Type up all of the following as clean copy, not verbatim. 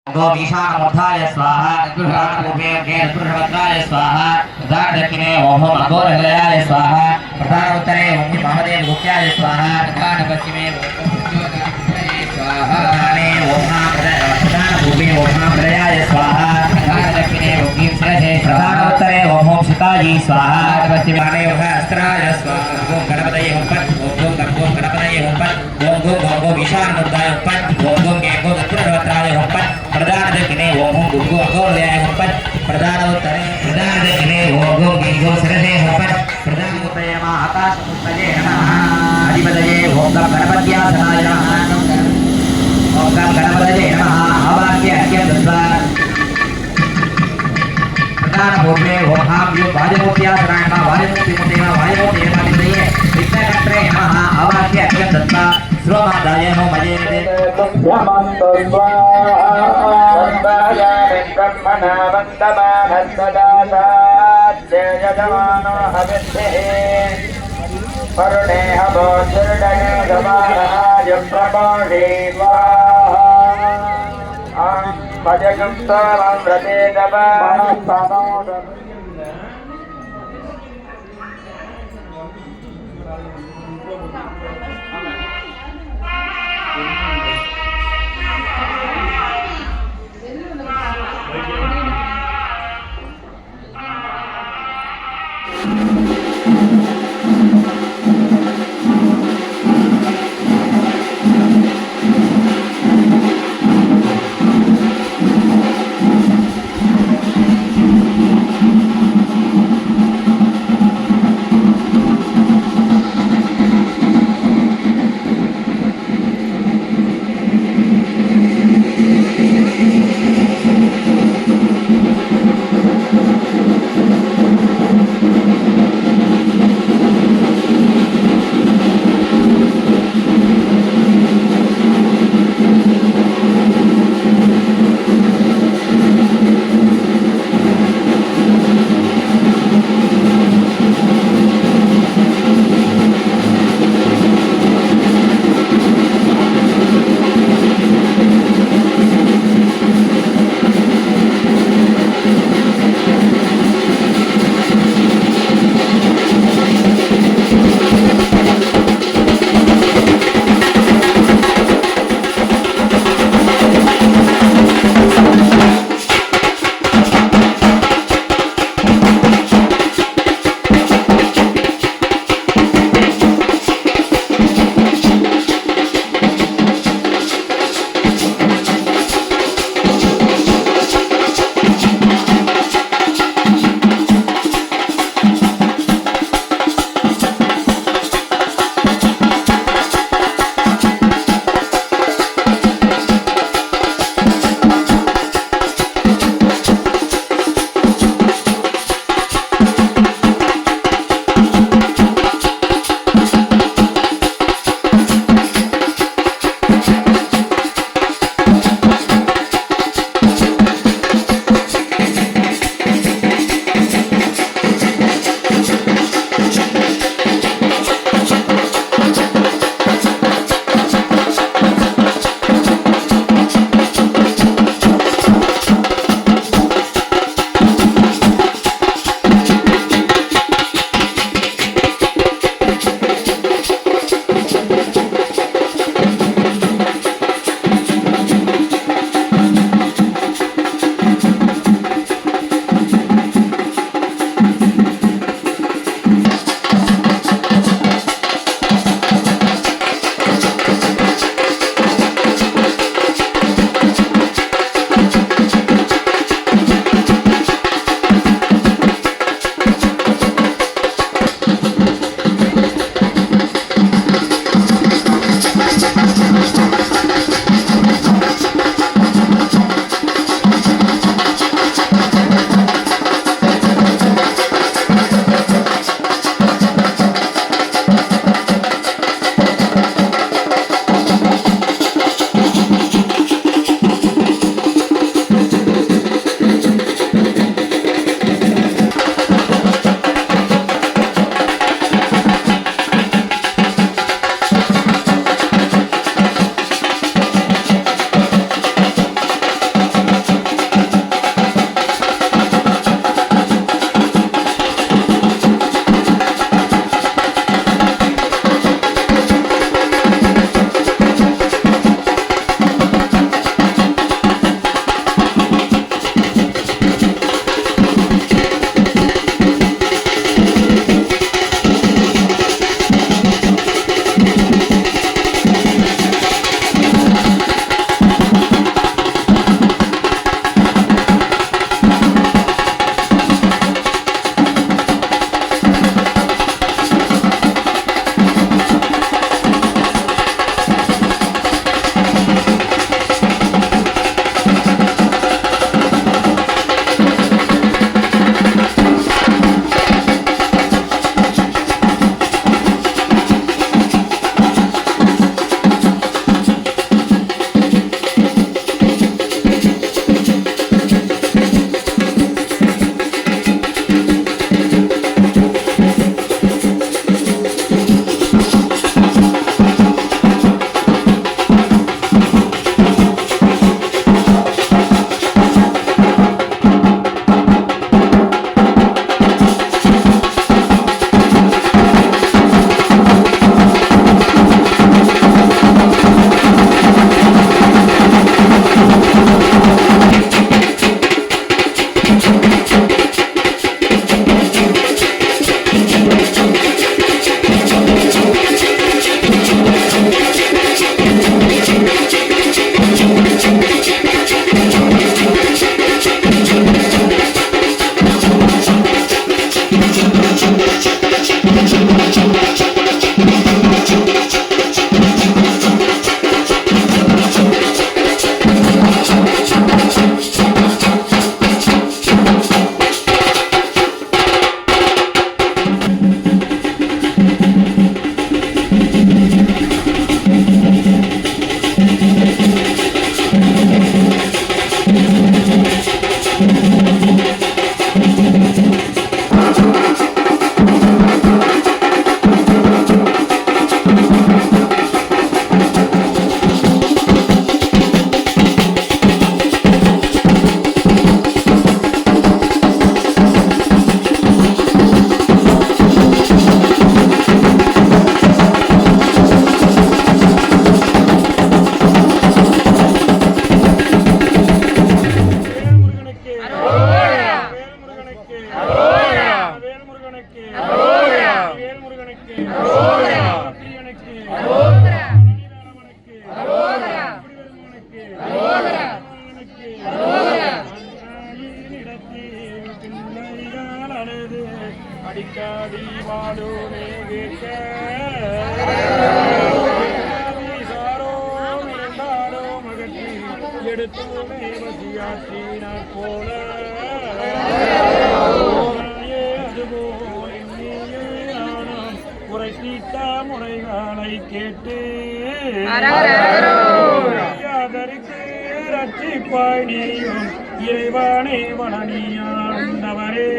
गोमीशानमूर्धाय स्वाहा पुरुषवत्राय स्वाहा दक्षिणे ओम अघोरहृदयाय स्वाहा प्रधानोत्तरे ओम महादेव गुप्त्याय स्वाहा प्रधानपश्चिमे स्वाहा प्रधाने ओम प्रधानपूर्वे ओम हृदयाय स्वाहा प्रधानदक्षिणे ओम शिरसे प्रधानोत्तरे ओम सीताजी स्वाहा पश्चिमे ओम अस्त्राय स्वाहा ओम गणपतये ओम ओम गणपतये ओम ओम ईशानमूर्धाय ओम ओम पुरुषवत्राय ओम प्रधान दक्षिणे ओम गुरु अघोरहृदयाय ओम प्रधानोत्तरे प्रधान दक्षिणे ओम गो शिरसे ओम प्रधानोत्तरे नमः आकाशमुत्तये नमः अधिपतये ओम गणपत्यासनाय नमः ओम गणपतये नमः आवाक्य अर्घ्यं दत्त्वा प्रधानपूर्वे ओम हां यो वायुमूर्त्यासनाय नमः वायुमूर्तिमूर्ते नमः विद्महे विघ्नकर्त्रे नमः आवाक्य अर्घ्यं दत्त्वा श्रोमादाय नमो मयेते ब्रह्मणा वन्दमानस्तदासाद्यजमानो हविष्यः वरुणे हवोर्दने समानाय प्रमोढे स्वाहा भजगुप्तमृते दवानस्तनोद அடிக்காடி வாழோனே கேட்க சாரோ இருந்தாரோ மகற்றி எடுத்தோமே வசியாற்றினார் போல அதுபோல் நானும் உரை தீட்ட முறைகளை கேட்டு அதற்கு ரட்சிப்பாய் நீயும் இறைவானே வளனியாண்டவரே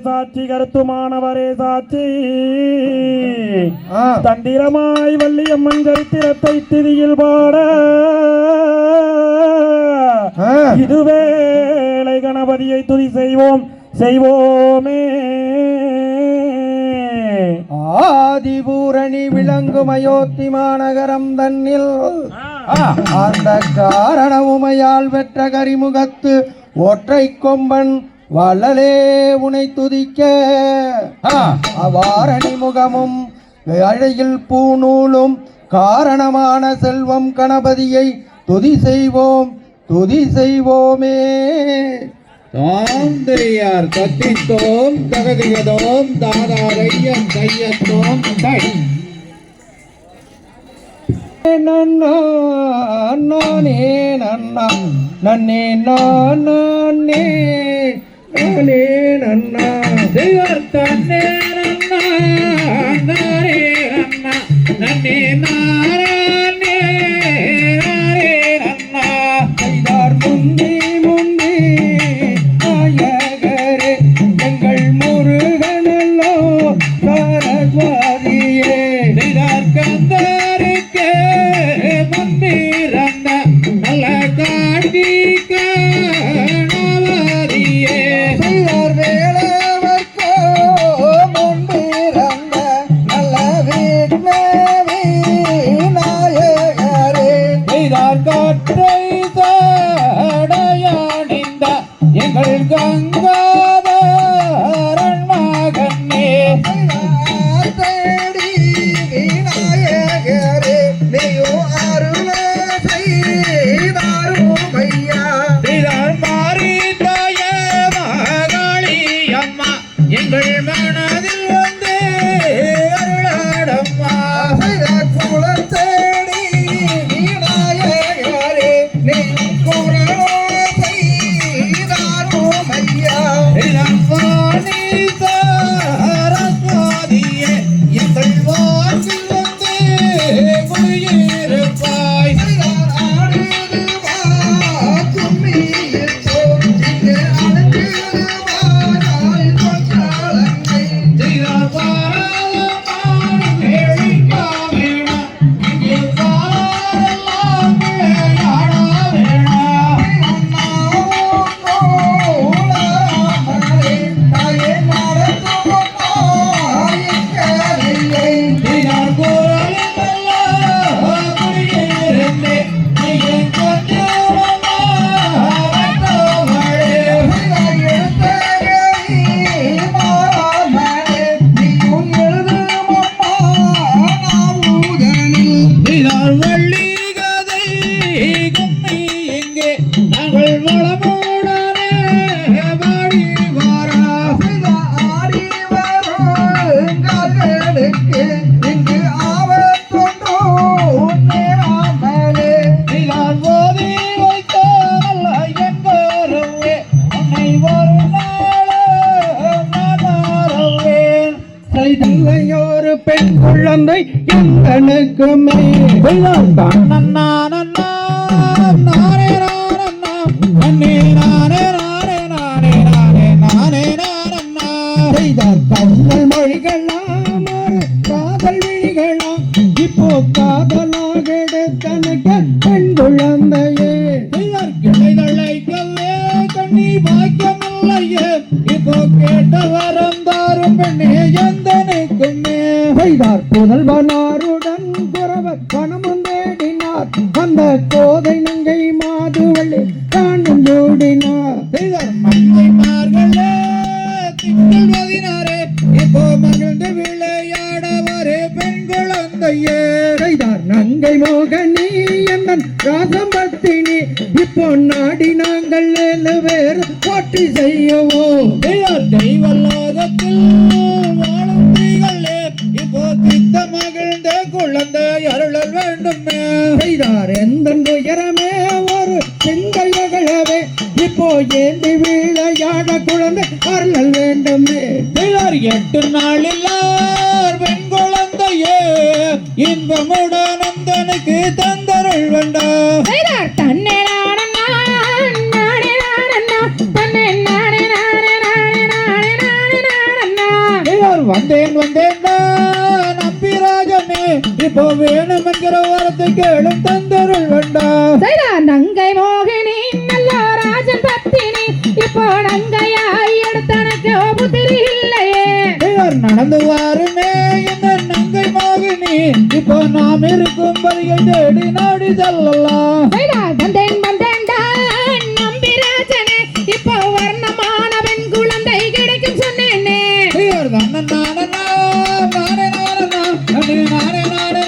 சாட்சி கருத்துமானவரே சாட்சி தந்திரமாய் வள்ளியம்மன் சரித்திரத்தை திதியில் பாட இதுவேளை கணபதியை துதி செய்வோமே ஆதிபூரணி விளங்கும் அயோத்தி மாநகரம் தன்னில் அந்த காரண உமையால் பெற்ற கரிமுகத்து ஒற்றை கொம்பன் வள்ளலே உனை துதிக்க அவாரணி முகமும் அழையில் பூநூலும் காரணமான செல்வம் கணபதியை துதி செய்வோமே. தாந்திரியார் கத்தித்தோம் தகதிகதோம் தாதாரையம் கையத்தோம் கை நன்னே நன்னா நன்னே நானே நானே நன்னா தன்னே நன்னா நாரே நன்னா நன்னே நாரானே நாரே நன்னா கைதார் முந்தி நாயகரே எங்கள் முருகனல்லோ சரஸ்வதியே கந்தருக்கு மந்திரந்த நல்ல காட்டி காணவதியே செய்தார் வேளவர்க்கோ முன்பிறந்த நல்ல விக்னவி நாயகரே செய்தார் காற்றை தடையணிந்த எங்கள் கங்காதரன் மகனே தேடி விநாயகரே நீயோ அருள செய்தாரும் ஐயா செய்தார் மாறிதாய மகாளி அம்மா எங்கள் மனதில் வந்து அருளாடம்மா குலத்தேடி விநாயகரே நீ குரலோ செய்தாரும் ஐயா சரஸ்வதியே எங்கள் வாக்கில் வந்து குடியிருப்பாய் செய்தார் பாரதமாய் கேளிக்க வேணாம் இங்கே பாரெல்லாம் விளையாட வேணாம் செய்தார் குரலில் குடியிருந்தே நீயும் கொஞ்சமா வந்தவளே செய்தார் வள்ளி கதை கும்மி எங்கே நாங்கள் வளமுடனே பாடி வாரா இங்கு ஆவத்தொன்றோ நேராமலே செய்தார் போதி வைத்த நல்ல எங்கருவே உன்னை ஒரு நாளேன் செய்தையோரு பெண் குழந்தை எங்களுக்குமே நன்னா நன்னா நானே நானன்னா நன்னே நானே நானே நானே நானே நானே நானன்னா செய்தார் கண்ணல் மொழிகளாம் ஒரு காதல் விழிகளாம் இப்போ காதலாக எடுத்தனக்கு பெண் குழந்தையே செய்தார் கிளைகளை கல்லே கண்ணி பாக்கியமில்லையே இப்போ கேட்ட வரம் தாரும் பெண்ணே எந்தனுக்குமே செய்தார் புதல்வனாருடன் குறவர் பணமும் தேடினார் அந்த கோதை நங்கை மாதுவள்ளி காணும் ஜோடினார் செய்தார் மங்கை மார்களே திங்கள் 16 இப்போ மகிழ்ந்து விளையாடவரே பெண் குழந்தையே செய்தார் நங்கை மோகனி எந்தன் ராசம்பத்தினி இப்போ நாடி நாங்கள் 7 பேர் போற்றி செய்யவோம் செய்தார் தெய்வலோகத்தில் வாழும் ஸ்ரீகளே இப்போ தித்த மகிழ்ந்த குழந்தை அருளல் வேண்டுமே செய்தார் எந்த உயரமே ஒரு செங்கல் மகளவே இப்போ ஏந்தி விளையாட குழந்தை அருளல் வேண்டுமே செய்தார் 8 நாளில் பெண் குழந்தையே இன்பமுடன் அந்தனுக்கு தந்தருள் வேண்டாம் தன்னே நானே இப்போ வேணும் என்கிற வரத்தை கேளும் தந்தருள் வேண்டாம். செய்தார் நங்கை மோகினி நல்ல ராஜன் பத்தினி இப்போ நங்கையாய் எடுத்தனக்கு புத்திரி இல்லையே. இவர் நடந்து வாருமே இந்த நங்கை மோகினி இப்போ நாம் இருக்கும் பதிகை தேடி நாடி செல்லலாம். செய்தார் வந்தேன் வந்தேன் தான் நம்பிராஜனே இப்போ வர்ணமான பெண் குழந்தை கிடைக்கும் சொன்னேனே. இவர் நானே நானே நானே நானே நானே நானே நானே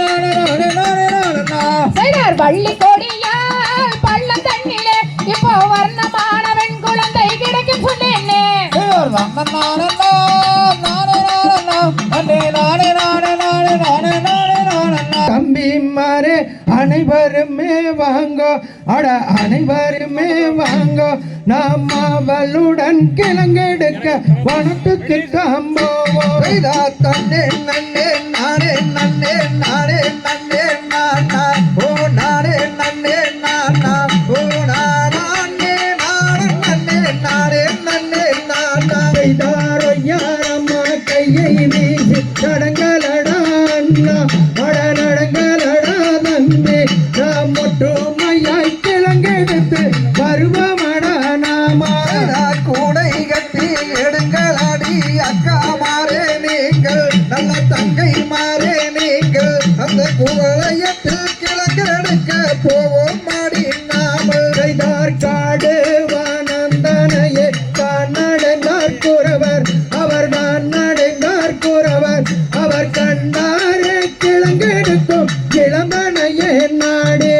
நானே நானே. செய்தார் வள்ளி கொடியால் பள்ளம் தண்ணிலே இப்போ வர்ணமான பெண் குழந்தை கிடைக்கும் சொன்னேனே. இவர் நானே நானே நானே நானே நானே நானே நானே நானே நானே நானே. தம்பிமாரே அனைவருமே வாங்கோ, அட அனைவருமே வாங்கோ, நாம் அவளுடன் கிழங்கெடுக்க வனத்துக்கு காம்போவோம். தன்னே நன்னே நானே நன்னே நானே நன்னே நானா ஓ நானே நன்னே நானா ஓ நானே நானே நன்னே நானே நன்னே நானா. செய்தாரோ யாரம்மா கையை வீசி நடங்களடா அண்ணா, அட நடங்களடா தம்பி, நாம் ஒற்றுமையாய் கிழங்கெடுத்து வருவமடா நாமா. கூடை கட்டி எடுங்களாடி அக்கா மாறே நீங்கள், நல்ல தங்கை மாறே நீங்கள், அந்த குவளையத்தில் கிழங்கெடுக்க போவோம் மாடி நாமல். செய்தார் காடு வானந்தனையே தான் நடந்தார் குறவர், அவர் தான் நடந்தார் குறவர், அவர் கண்டாரே கிழங்கெடுக்கும் கிளம்பனையே நாடே.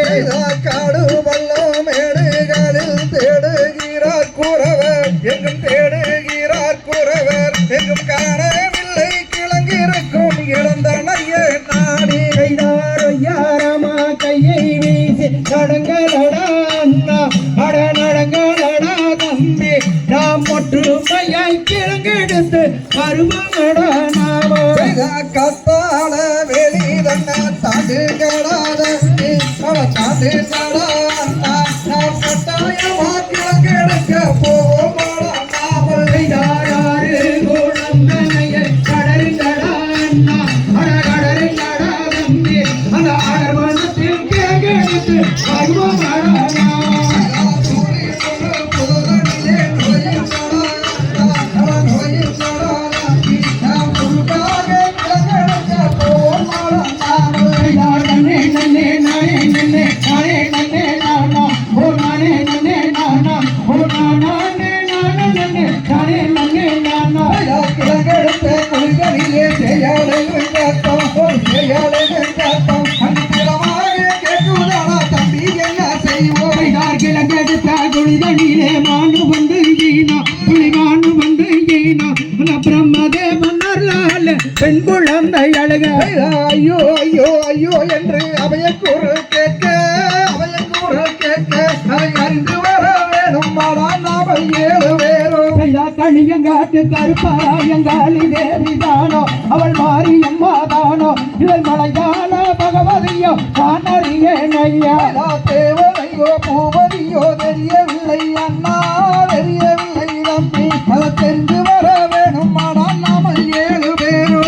காடு வல்லம் மேடுகளில் தேடுகிறார் குறவர், எங்கும் தேடுகிறார் குறவர், எங்கும் காணவில்லை கிழங்கிருக்கும் இளந்தனையே நாடே. கைதாரோ யாரமா கையை வீசி நடங்களடா அண்ணா, அட நடங்களடா தம்பி, நாம் ஒற்றுமையாய் கிழங்கெடுத்து வருவமடா நாமோ. கத்தாள வெளிதன்ன தாண்டுகளாத அவ தாண்டுகளா நாம் கட்டாயமா கிழங்கெடுக்க போவோமடா நாமல். யாராரு குழந்தைய கடறிந்தடா அண்ணா, அட கடறிந்தடா தம்பி, அந்த அடர்வனத்தில் கிழங்கெடுத்து வருவமடா நாமோ. குளிதனிலே மாண்டு வந்து ஈனா புலி மாண்டு வந்து ஈனா பிரம்மதேவன் அருளால் பெண் குழந்தை அழக. ஐயோ ஐயோ ஐயோ என்று அவையக்கூறு கேட்க அவையக்கூறு கேட்க அதை அறிந்து வர வேணும் மாடா நாம ஏழு வேறும். களியங்காட்டு கருப்பாயங்காலி தேவிதானோ அவள் மாரியம்மா தானோ இவள் மலைதான பகவதியோ நான் அறியேன் ஐயா. தேவதையோ பூவதியோ தெரியவில்லை அண்ணா தெரியவில்லை தம்பி, அதை தெரிந்து வர வேணும் மாடா நாம ஏழு பேரும்.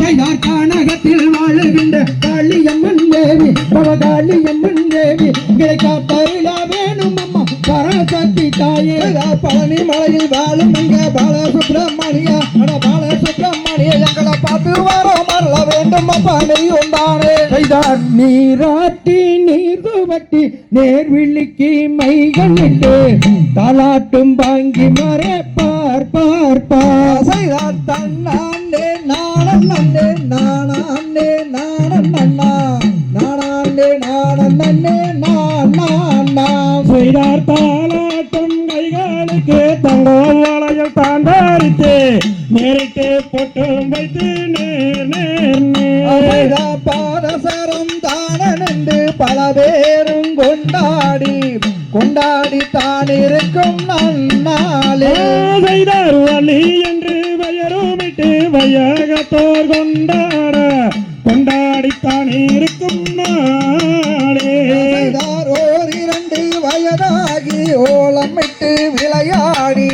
கானகத்தில் வாழுகின்ற காளியம்மன் தேவி பவகாளியம்மன் தேவி கிடைக்காப்பருளா வேணும் அம்மா பராசக்தி தாயே. பழனி மலையில் வாழும் எங்க பாலசுப்ரமணிய அட பாலசுப்ரமணிய எங்களை பார்த்து வர மரல வேண்டும் அப்பா நெய்யும் தானே. செய்தார் நீராட்டி நீர் துவட்டி நேர்விழிக்கு மைகளிட்டு தாலாட்டும் வாங்கி மறை பார் பார் பார். செய்தார் தன்னாண்டே நானே நானே நானண்ணா நானே நானே நானா. செய்தார் தாலாட்டும் கைகளுக்கு தங்கம் வளையல் தாண்டாரித்து நேரிட்டு பொட்டும் வைத்து நேர் நேர் நேர். பாதசரம் தானென்று பல பேரும் கொண்டாடி கொண்டாடி தான் இருக்கும் நன்னாளே. செய்தார் வலி என்று பெயருமிட்டு வையகத்தோர் கொண்டாட கொண்டாடித்தான் இருக்கும் நாளே. ஓர் 2 வயதாகி ஓலமிட்டு விளையாடி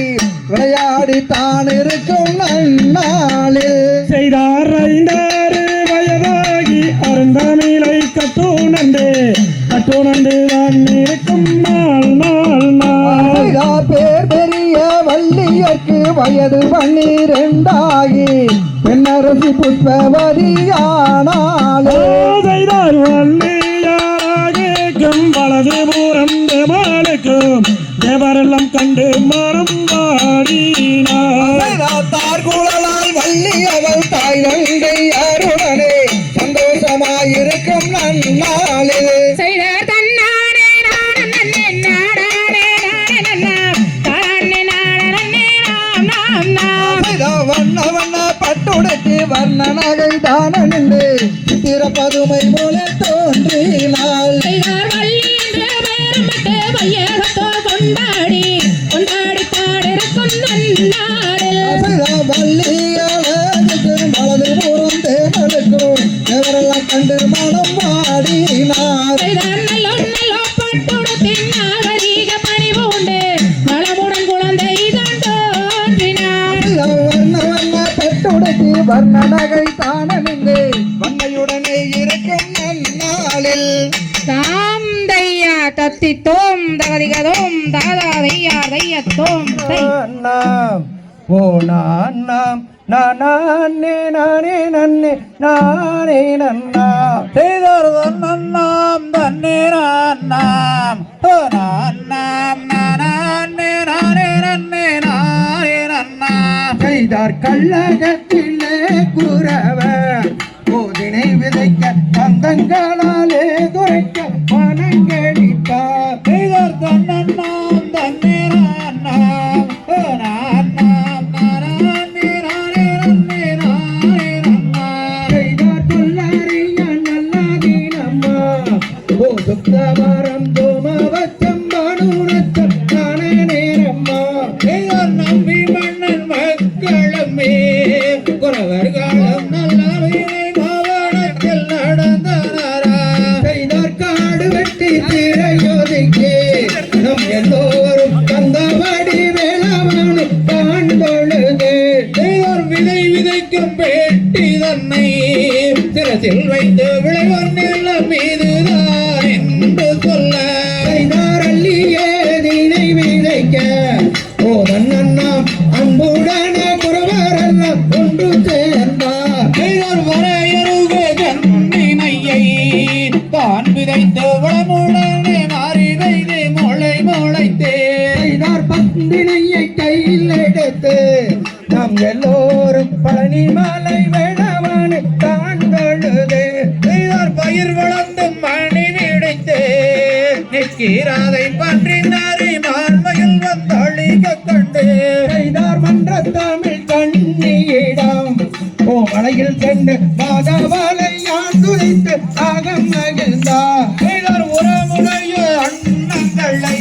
விளையாடி தான் இருக்கும் நன்னாளில். செய்தார் 5 வயதாகி அருந்தமிழை உணர்ந்துதான் இருக்கும் நாள் நாள் நாள் ஐயா பேர் பெரிய வள்ளியர்க்கு வயது 12 பெண்ணரசி புஷ்பவதியானாலே செய்தார் வள்ளியாராகும் வலது பூரம் தேவாளுக்கும் தேவரெல்லாம் கண்டு மரம் பாடினார் தார்குழலால் வள்ளி அவள் தாய் நங்கை அருடனே சந்தோஷமாயிருக்கும் நன்னாளில் செய்தார் தன்னானே நானே நன்னே நாடானே நானே நன்னா தானே நாடனே நாம் நாம் நாம் வண்ண வண்ண பட்டுடைக்கு வர்ண நகை தான நின்று சித்திரப்பதுமை மூல தோன்றினாள் செய்தார் வள்ளி என்று பெயரமிட்டு வையகத்தோர் கொண்டாடி கொண்டாடி பாடிருக்கும் நன்னாளில் வள்ளியாளுக்கும் வலது பூரம் தேவனுக்கும் எவரெல்லாம் கண்டு மனம் பாடினார் செய்தார் நல்லோ நல்லோ பட்டுடத்தின் நாகரீக பணிவு உண்டு நலமுடன் குழந்தை தான் தோன்றினார் வண்ண வண்ண பட்டுடைக்கு வர்ண நகை தான நின்று வண்ணையுடனே இருக்கும் நன்னாளில் தாம் தையா தத்தி தோம் தகதிகதோம் தாதா தையா தையத்தோம் தை ஓ நாம் நானே நானே நன்னே நானே நன்னா செய்தார் நன்னாம் தன்னே நாம் ஓ நாம் நானே நானே நன்னே நானே நன்னா செய்தார் கள்ளகத்திலே குறவர் போதினை விதைக்க தந்தங்களாலே குறைக்க மனங்களித்தார் செய்தார் நன்னாம் தன்னே நாம் ஓ நாம் நானே நானே நன்னே நானே நன்னா செய்தார் கொல்லாரிய நல்லாதீனம்மா ஓ சுத்தவரம் தோமவச்சம் பானுரச்சம் நானே நேரம்மா செய்தார் நம்பி மன்னன் மக்களுமே குறவர்களும் நல்ல மாவட்டத்தில் நடந்தனரா செய்தார் காடு வெட்டி திரையோதிக்கே நம் எல்லோரும் தந்தபடி வேளாண் காண்பொழுது செய்தார் விதை விதைக்கும் பேட்டி தன்னை சிரசில் வைத்து விளைவர் நில மீதுதான் என்று சொல்ல செய்தார் அள்ளியே நீனை விதைக்க ஓ நன்னா அன்புடனே குறவரெல்லாம் ஒன்று சேர்ந்தார் செய்தார் வரையருகே கண்ணினையை தான் விதைத்து வளமுடனே மாறி வைத்து முளைத்தே செய்தார் பந்தினையை கையில் எடுத்து நாம் எல்லோரும் பழனி மலை வேணவனு காண்பொழுது செய்தார் பயிர் வளர்ந்து மணி விடைத்து நிற்கிறாதை பற்றி நரி மான்மையில் வந்தொழிக கண்டு செய்தார் மன்ற தமிழ் கண்ணியிடம் ஓ மலையில் சென்று மாதவலை யான் துரைத்து ஆகம் மகிழ்ந்தார் செய்தார் உறமுடைய அண்ணங்களை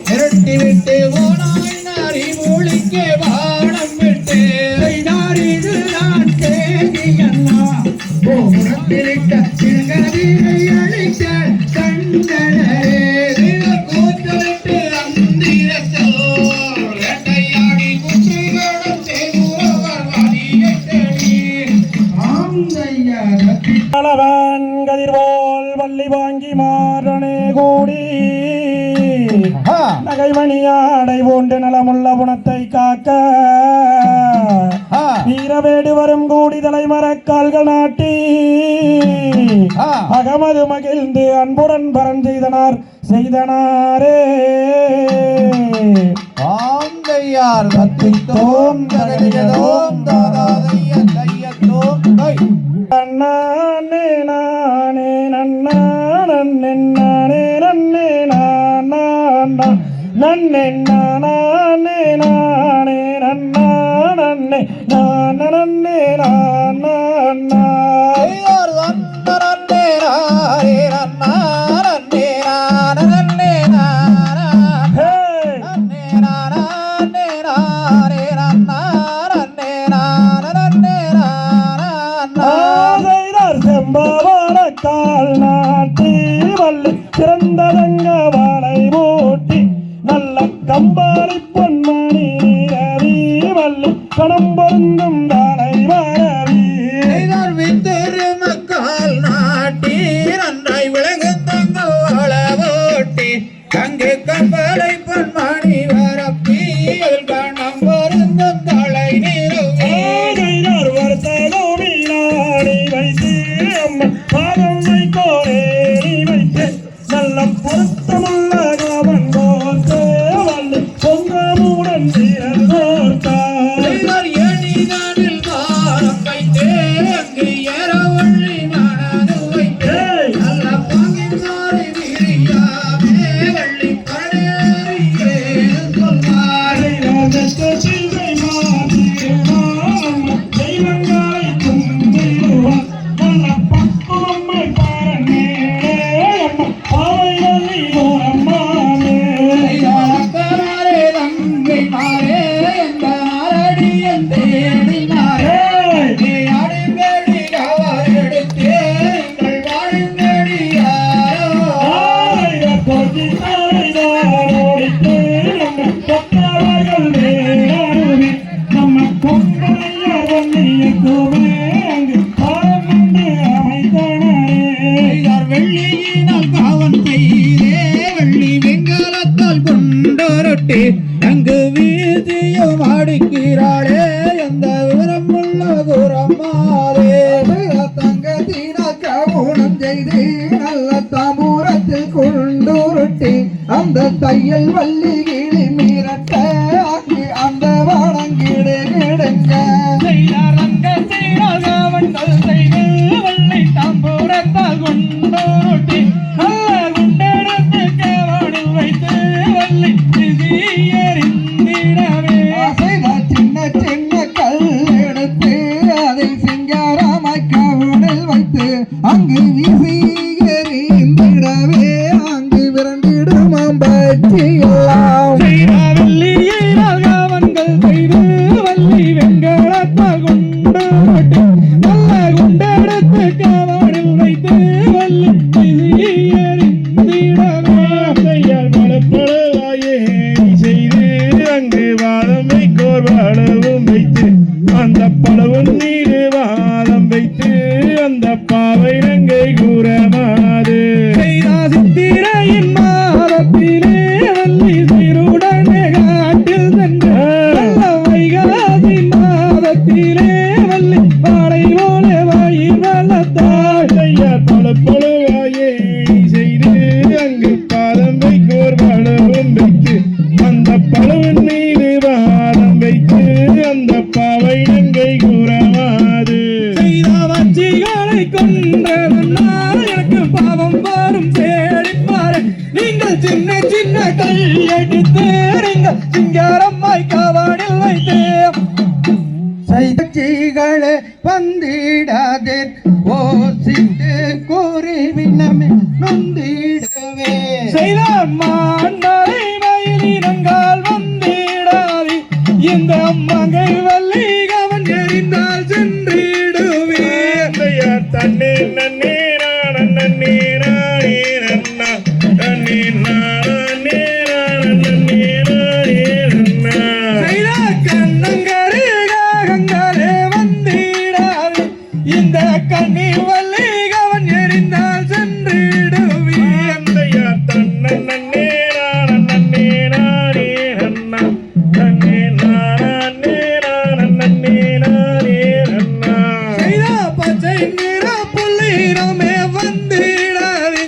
விரட்டிவிட்டு ஓனாய் நரி மூலிக்க வானம் விட்டு செய்தார் இது நான் தேடியண்ணா ஓ உரத்திலிட்ட சிறுகதிரை அழிக்க கண்டனரே செய்தார் கூத்தலிட்டு அந்திரத்தோ வேட்டையாடி குற்றிகளும் செய்தூரவர் வழியை தேடி ஆந்தையா அளவன் கதிர்போல் வள்ளி வாங்கி மாறனே கூடி நகைமணியாடை போன்று நலமுள்ள குணத்தை காக்க வீரவேடு வரும் கூடி தலைமரக்கால்கள் நாட்டி அகமது மகிழ்ந்து அன்புடன் பரன் செய்தனாரே ஆந்தையார் தத்தித்தோம் தகதிகதோம் தாதாதையன் தையத்தோம் தை நானே நானே நன்னா நன்னே நானே நன்னே நானா நன்னே நானே நானே நன்னா நன்னே நான நன்னே நானா செய்தார் நன்னே நாரே நன்னா நன்னே நான நன்னே நானா நன்னே நானே நாரே நன்னா நன்னே நான நன்னே நானா செம்பவளக்கால் நாட்டி வள்ளி சிறந்ததங்க வாழை மூட்டி நல்ல கம்பாளி பொன்மணி ரவி வள்ளி கணம் பொருந்தும் தாளை வரவி செய்தார் வித்தரு மக்கள் நாட்டி நன்றாய் விளங்குந்தங்க வாழ அடிக்கிறாளே எந்த விவரமுள்ள குரம்மாளே தங்கத்தினாக்க ஊனம் செய்து நல்ல தாம்பூரத்தில் கொண்டுருட்டி அந்த தையல் வள்ளி கிளி மீறட்ட ஆக்கி அந்த வணங்கிடு கிடுங்க சின்ன சின்ன கல் எடுத்து அதை சிங்காரமாய் கவனில் வைத்து அங்கு வீசி எறிந்திடவே அங்கு விரண்டிடுமாம் பற்றியெல்லாம் அந்த பழவன் மீது வாதம் வைத்து அந்த பாவை நங்கை கூறமாது சித்திரையின் மாதத்திலே வள்ளி சீருடனே காட்டில் சென்ற வைகாசி மாதத்திலே வள்ளி பாடை போல வாயில் வளர்த்தாள் பழப்பழுவாயே செய்து அங்கு பாதம் வைக்கோர் பழவும் வைத்து அந்த பழவன் மீது வாதம் வைத்து அந்த பாவை நங்கை கூறமாது செய்தாவச்சிகளை கொன்றதனால் எனக்கு பாவம் வரும் சேடிப்பாரு நீங்கள் சின்ன சின்ன கையெடுத்து நீங்கள் சிங்காரம்மாய் காவாடில் வைத்து செய்திகளே வந்திடாதே ஓ சிட்டு கூறி விண்ணமே நொந்திடவே செய்த மாண்டரை மயிலினங்கால் வந்திடாது இந்த மங்கை வள்ளி கவன் எறிந்தால் சென்றிடுவே தன்னே நன்னே நன்னே நானே நன்னா தன்னே நானே நன்னே நானே நன்னா செய்த கண்ணங்கரே காகங்களே வந்திடாது இந்த கண்ணி வள்ளி கவன் எறிந்தால் சென்றிடுவே தன்ன நன்னே நன்னே நானே நன்னா தன்னே நானே நன்னே நானே நன்னா செய்த பச்சை நிற புள்ளினமே வந்திடாது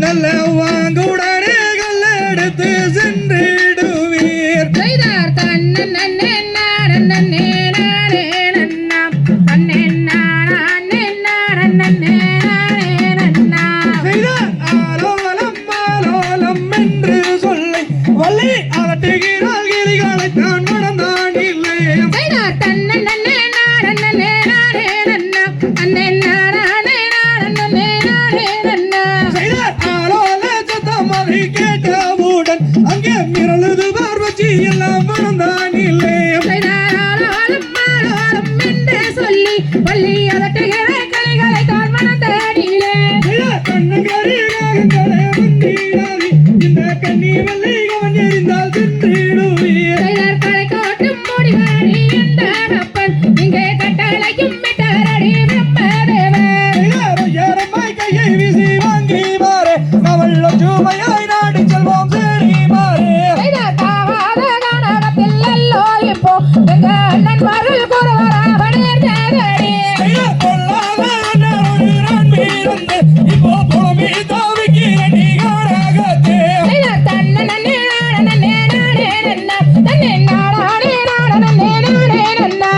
நல்ல வாங்குடனே கல்லெடுத்து சென்றிடுவீர் செய்தார் தன்ன நன்னே நானே நானே நன்னா தன்னே நானே நானே நன்னா செய்த ஆலோலம் ஆலோலம் என்று சொல்லி வள்ளி அலட்டுகிறாள் கிளிகளை தான் மணந்தான் இல்லை செய்தார் தன்ன நன்னே நானே நன்னா தன்னே நானே நானே நன்னா செய்த ஆலோல சத்தம் அதை கேட்டவுடன் அங்கே மிரளுது பார்வச்சி எல்லாம் மணந்தான் இல்லை செய்தாராலும் மாலோலம் என்று சொல்லி வள்ளி அதட்டுகிற கலைகளை தான் மனத்தடியிலே இந்த கண்ணி வள்ளி கவன் எறிந்தால் சென்றிடுவீர் செய்தார் கலை காட்டும் முடிவாரி என்ற கப்பல் இங்கே கட்டளையும் விட்டாரடி பிரம்மதேவர் யாரம்மாய் கையை வீசி வாங்கி மாறே அவள் சுமையாய் நாடி செல்வோம் சேரி மாறே செய்தார் காவாத கனகத்தில் எல்லோ இப்போ எங்க அண்ணன் மருள் குருவராக நேர்ந்ததடி கொள்ளாத வீரந்து இப்போ புலமி தாவிக்கிற நீகாராகத்தே செய்தார் தன்ன நன்னே நானே நன்னா தன்னே நானே நன்னா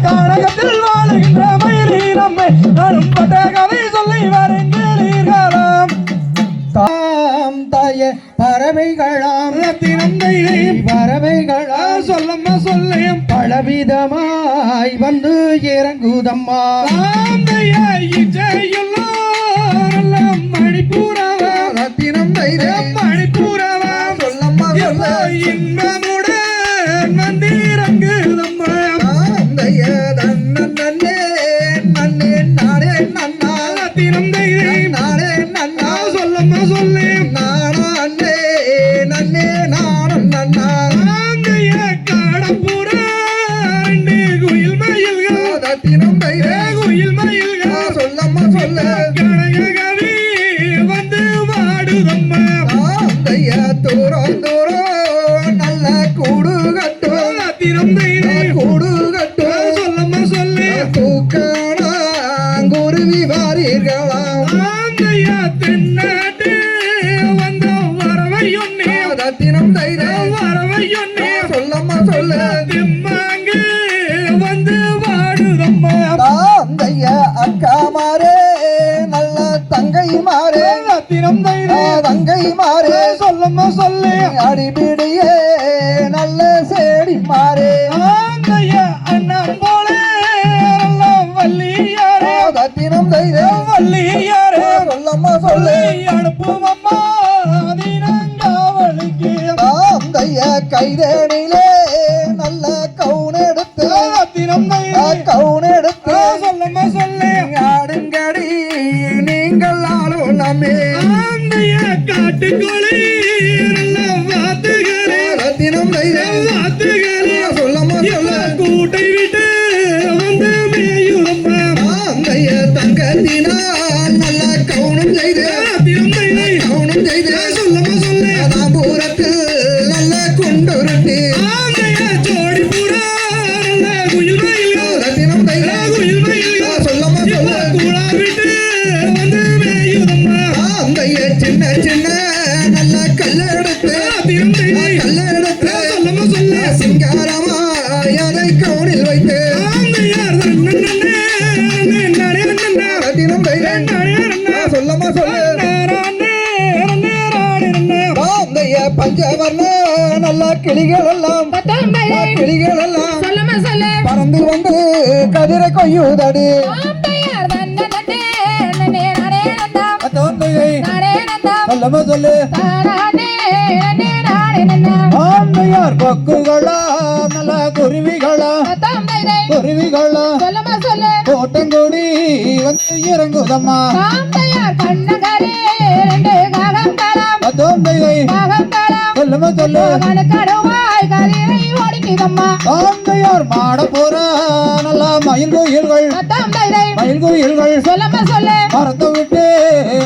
கானகத்தில் வாழுகின்ற மயிலி நம்மை நானும் பட்ட கதை சொல்லி வருங்களீர்களாம் தாம் தாய பறவைகளாம் ரத்தினந்தை பறவைகளா சொல்லம்மா சொல்லையும் பலவிதமாய் வந்து இறங்குதம்மா இச்சையுள்ளோரெல்லாம் மணிப்பூராவா ரத்தினம் தைரே மணிப்பூராவா சொல்லம்மா சொல்ல இன்பமுடன் வந்திறங்குதம்மா தாந்தைய தன்னன் நன்னே நன்னே நானே நன்னா ரத்தினம் தைரே நானே நன்னா சொல்லம்மா சொல்லையும் நானா அண்ணே நன்னே நானும் நன்னா கடப்புறா குயில் மயில்கள் ரத்தினம் தைரே குயில் மயில்கள் சொல்லம்மா சொல்ல கனககவி கூடு கட்டு சொல்லம்மா சொல்லு தூக்காங்குருவி வாரீர்களாம் ஆந்தையா தென்னாட்டு வந்த வரவையொன்னே ரத்தினம் தைரம் வரவையொன்னே சொல்லம்மா சொல்லு திம்மாங்கு வந்து வாடுதம்மா தாந்தைய அக்கா மாறே நல்ல தங்கை மாறே ரத்தினம் தைரம் தங்கை மாறே சொல்லம்மா சொல்லு அடிபிடியே நல்ல சேடி மாறே ஆந்தையா அண்ணன் போலே வள்ளியாரே ரத்தினம் தைரம் வள்ளியாரே சொல்லம்மா சொல்லு அனுப்புவம்மா அதினங்காவலுக்கு தாந்தைய கைதேனிலே நல்ல கவுனெடுத்து ரத்தினம் தைரம் கவுனெடுத்து சொல்லம்மா சொல்லு ஆடுங்கடி நீங்கள் ஆளும் நம்மே ஆந்தைய காட்டுக்கோழி வாத்துகளே ரத்தினம் தைரம் வாத்துகளே சொல்லம்மா சொல்லு கூட்டை விட்டு வந்து மேயுதம்மா தாந்தைய தங்கத்தினால் நல்ல கவுனம் செய்து ரத்தினம் தைரம் கவுனம் செய்து சொல்லம்மா சொல்லு தாம்பூரத்தில் நல்ல கொண்டுருட்டி ஆந்தைய ஜோடி புறா குயில் மயில்கள் ரத்தினம் தைரம் குயில் மயில்கள் சொல்லம்மா சொல்லு கூடா விட்டு வந்து மேயுதம்மா தாந்தைய சின்ன சின்ன நல்ல கல்லெடுத்து ரத்தினம் தைரம் கல்லெடுத்து சொல்லம்மா சொல்லு சிங்காரமா அதை கவுனில் வைத்து ஆந்தையார் நன்னே நன்னே நன்னே ரத்தினம் தைரம் சொல்லம்மா சொல்லு தாந்தைய பஞ்சவர்ண நல்ல கிளிகள் எல்லாம் கிளிகள் எல்லாம் சொல்லம்மா சொல்லு பறந்து வந்து கதிரை கொய்யுதடி ஆந்தையார் நன்னே நன்னே நானே நன்னாம் தாந்தையை நானே நன்னாம் சொல்லமா சொல்லு தானே நன்னே நானே நன்னாம் ஆந்தையார் கொக்குகளா நல்ல குருவிகளா குருவிகளா சொல்லம்மா சொல்லு கோட்டங்கொடி வந்து இறங்குதம்மா ஆந்தையார் கண்ணகரே ரெண்டு காகங்களம் தாந்தையை காகங்களம் சொல்லமா சொல்லு கடுவாய் கதிரை ஓடிக்குதம்மா ஆந்தையார் மாட போற நல்ல மயில் கோயில்கள் மயில் கோயில்கள் சொல்லம்மா சொல்லு மரத்தை விட்டு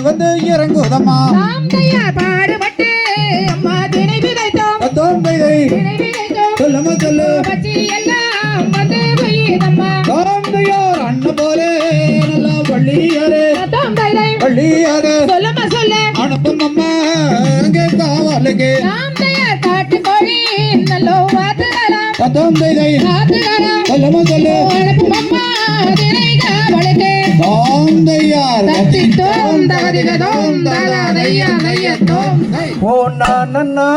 வந்து இறங்குதம்மா ஆந்தையார் பாடுபட்டு அம்மா திணை விதைத்தோம் தாந்தையை திணை விதைத்தோம் சொல்லமா சொல்லு பச்சி எல்லாம் வந்து பெய்யுதம்மா தாந்தையார் அண்ணன் போலே நல்ல வள்ளியாரே வள்ளியாரே சொல்லம்மா சொல்லு அனுப்பும் அம்மா அங்கே காவலுக்கு ஆந்தையார் காட்டுக்கோழி நல்லோ வாத்துகளாம் தாந்தையை வாத்துகளாம் சொல்லமா சொல்லு அனுப்பும் அம்மா திணை காவலுக்கு தாந்தையார் தத்தித்தோம் தகதிகதோம் தகதையத்தோம் ஓ நானண்ணா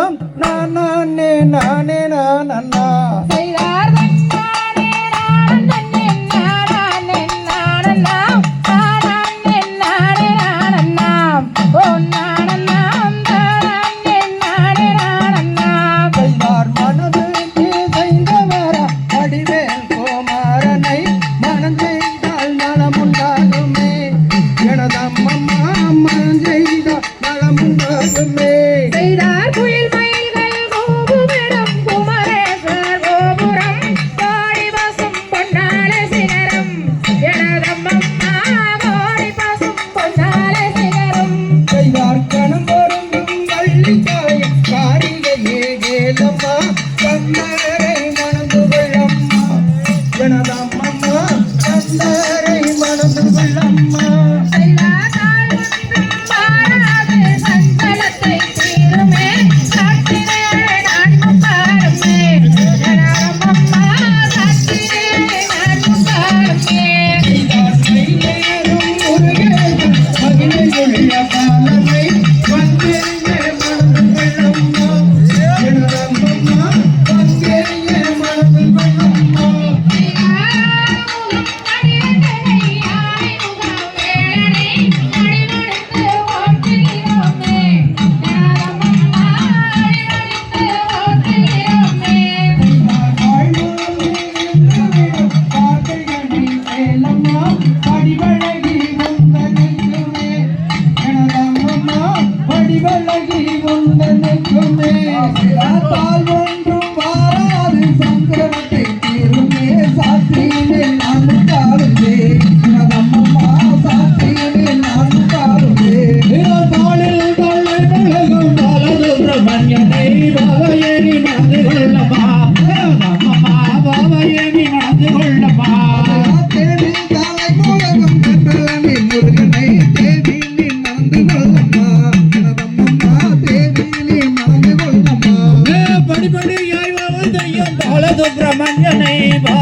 நானே நானே நானண்ணா செய்தார் தன்னானே நானே நானே நானண்ணாம் நானே நானே நானண்ணாம் ஓ நானண்ணாம் நானே நானே நானண்ணாம் செய்வார் மனது செய்தவர அடிவேல் கோமாரனை மனம் செய்தால் நலமுண்டாகுமே எனதம்மம்மா மனம் செய்தால் நலமுண்டாகுமே செய்தார் குயில் மயில்கள் கோபுரம் குமரேஸ்வர் கோபுரம்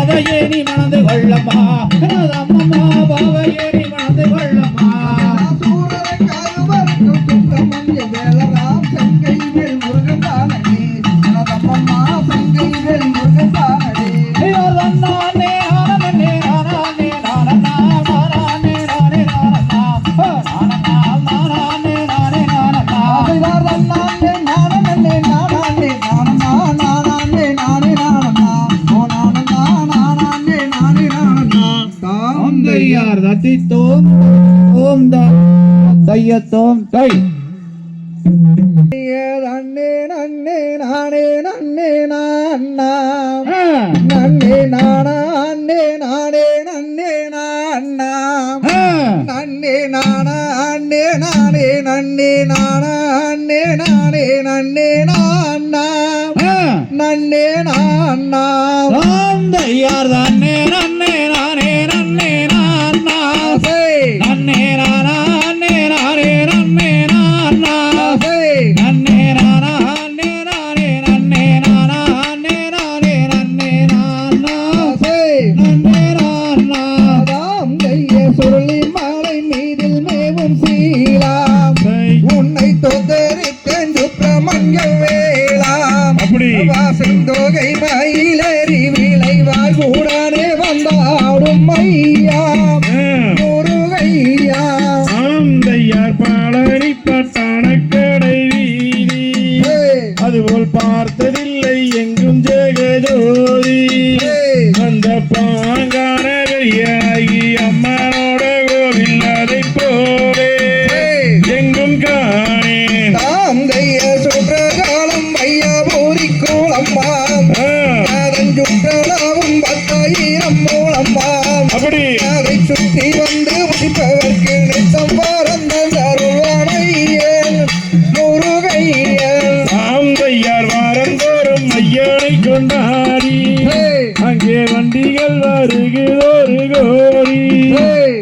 பாவையே நீ மணந்து கொள்ளம்மா அம்மம்மா பாவையே நீ மணந்து கொள்ளம்மா தத்தித்தோம் ஓம் தையத்தோம் தை நன்னே நன்னே நானே நன்னே நான்னா நன்னே நானா அன்னே நானே நன்னே நான்னா நன்னே நானா அன்னே நானே நன்னே நானா அன்னே நானே நன்னே நான்னா நன்னே நான்னா தையார் தன்னே நன்னே நானே நன்னே நான்னா நன்னே நானா அன்னே நானே நன்னே நான்னா நன்னே நானா அன்னே நானே நன்னே நானா அன்னே நானே நன்னே நானா நன்னே நானா சுருளி மாலை மீதில் மேவும் சீலாம் உன்னை தொந்தரித்தேன் சுப்பிரமணிய வேளாம் வாசந்தோகை மயிலேறி விளைவாய் கூடானே வந்தாடும் மையாம் முருகையா தையார் பழனி பட்டான கடை வீதி அதுபோல் பார்த்ததில்லை எங்கும் ஜெகஜோதி அந்த பாங்கான கையாகி அம்மனோட கோவில் அதை போலே எங்கும் காணேன் தாந்தைய சுற்றகாலம் ஐயா பூரி கோலம்மாம் அதன் சுற்றலாவும் 10,000 மூலம்மாம் அப்படி அதை சுற்றி வந்து முடிப்பவர்க்கு நித்தம் பறந்த அருள்வானையன் முருகையன் தையார் வாரந்தோறும் ஐயனை கொண்டாடி அங்கே வண்டிகள் வருகிறோரு கோரி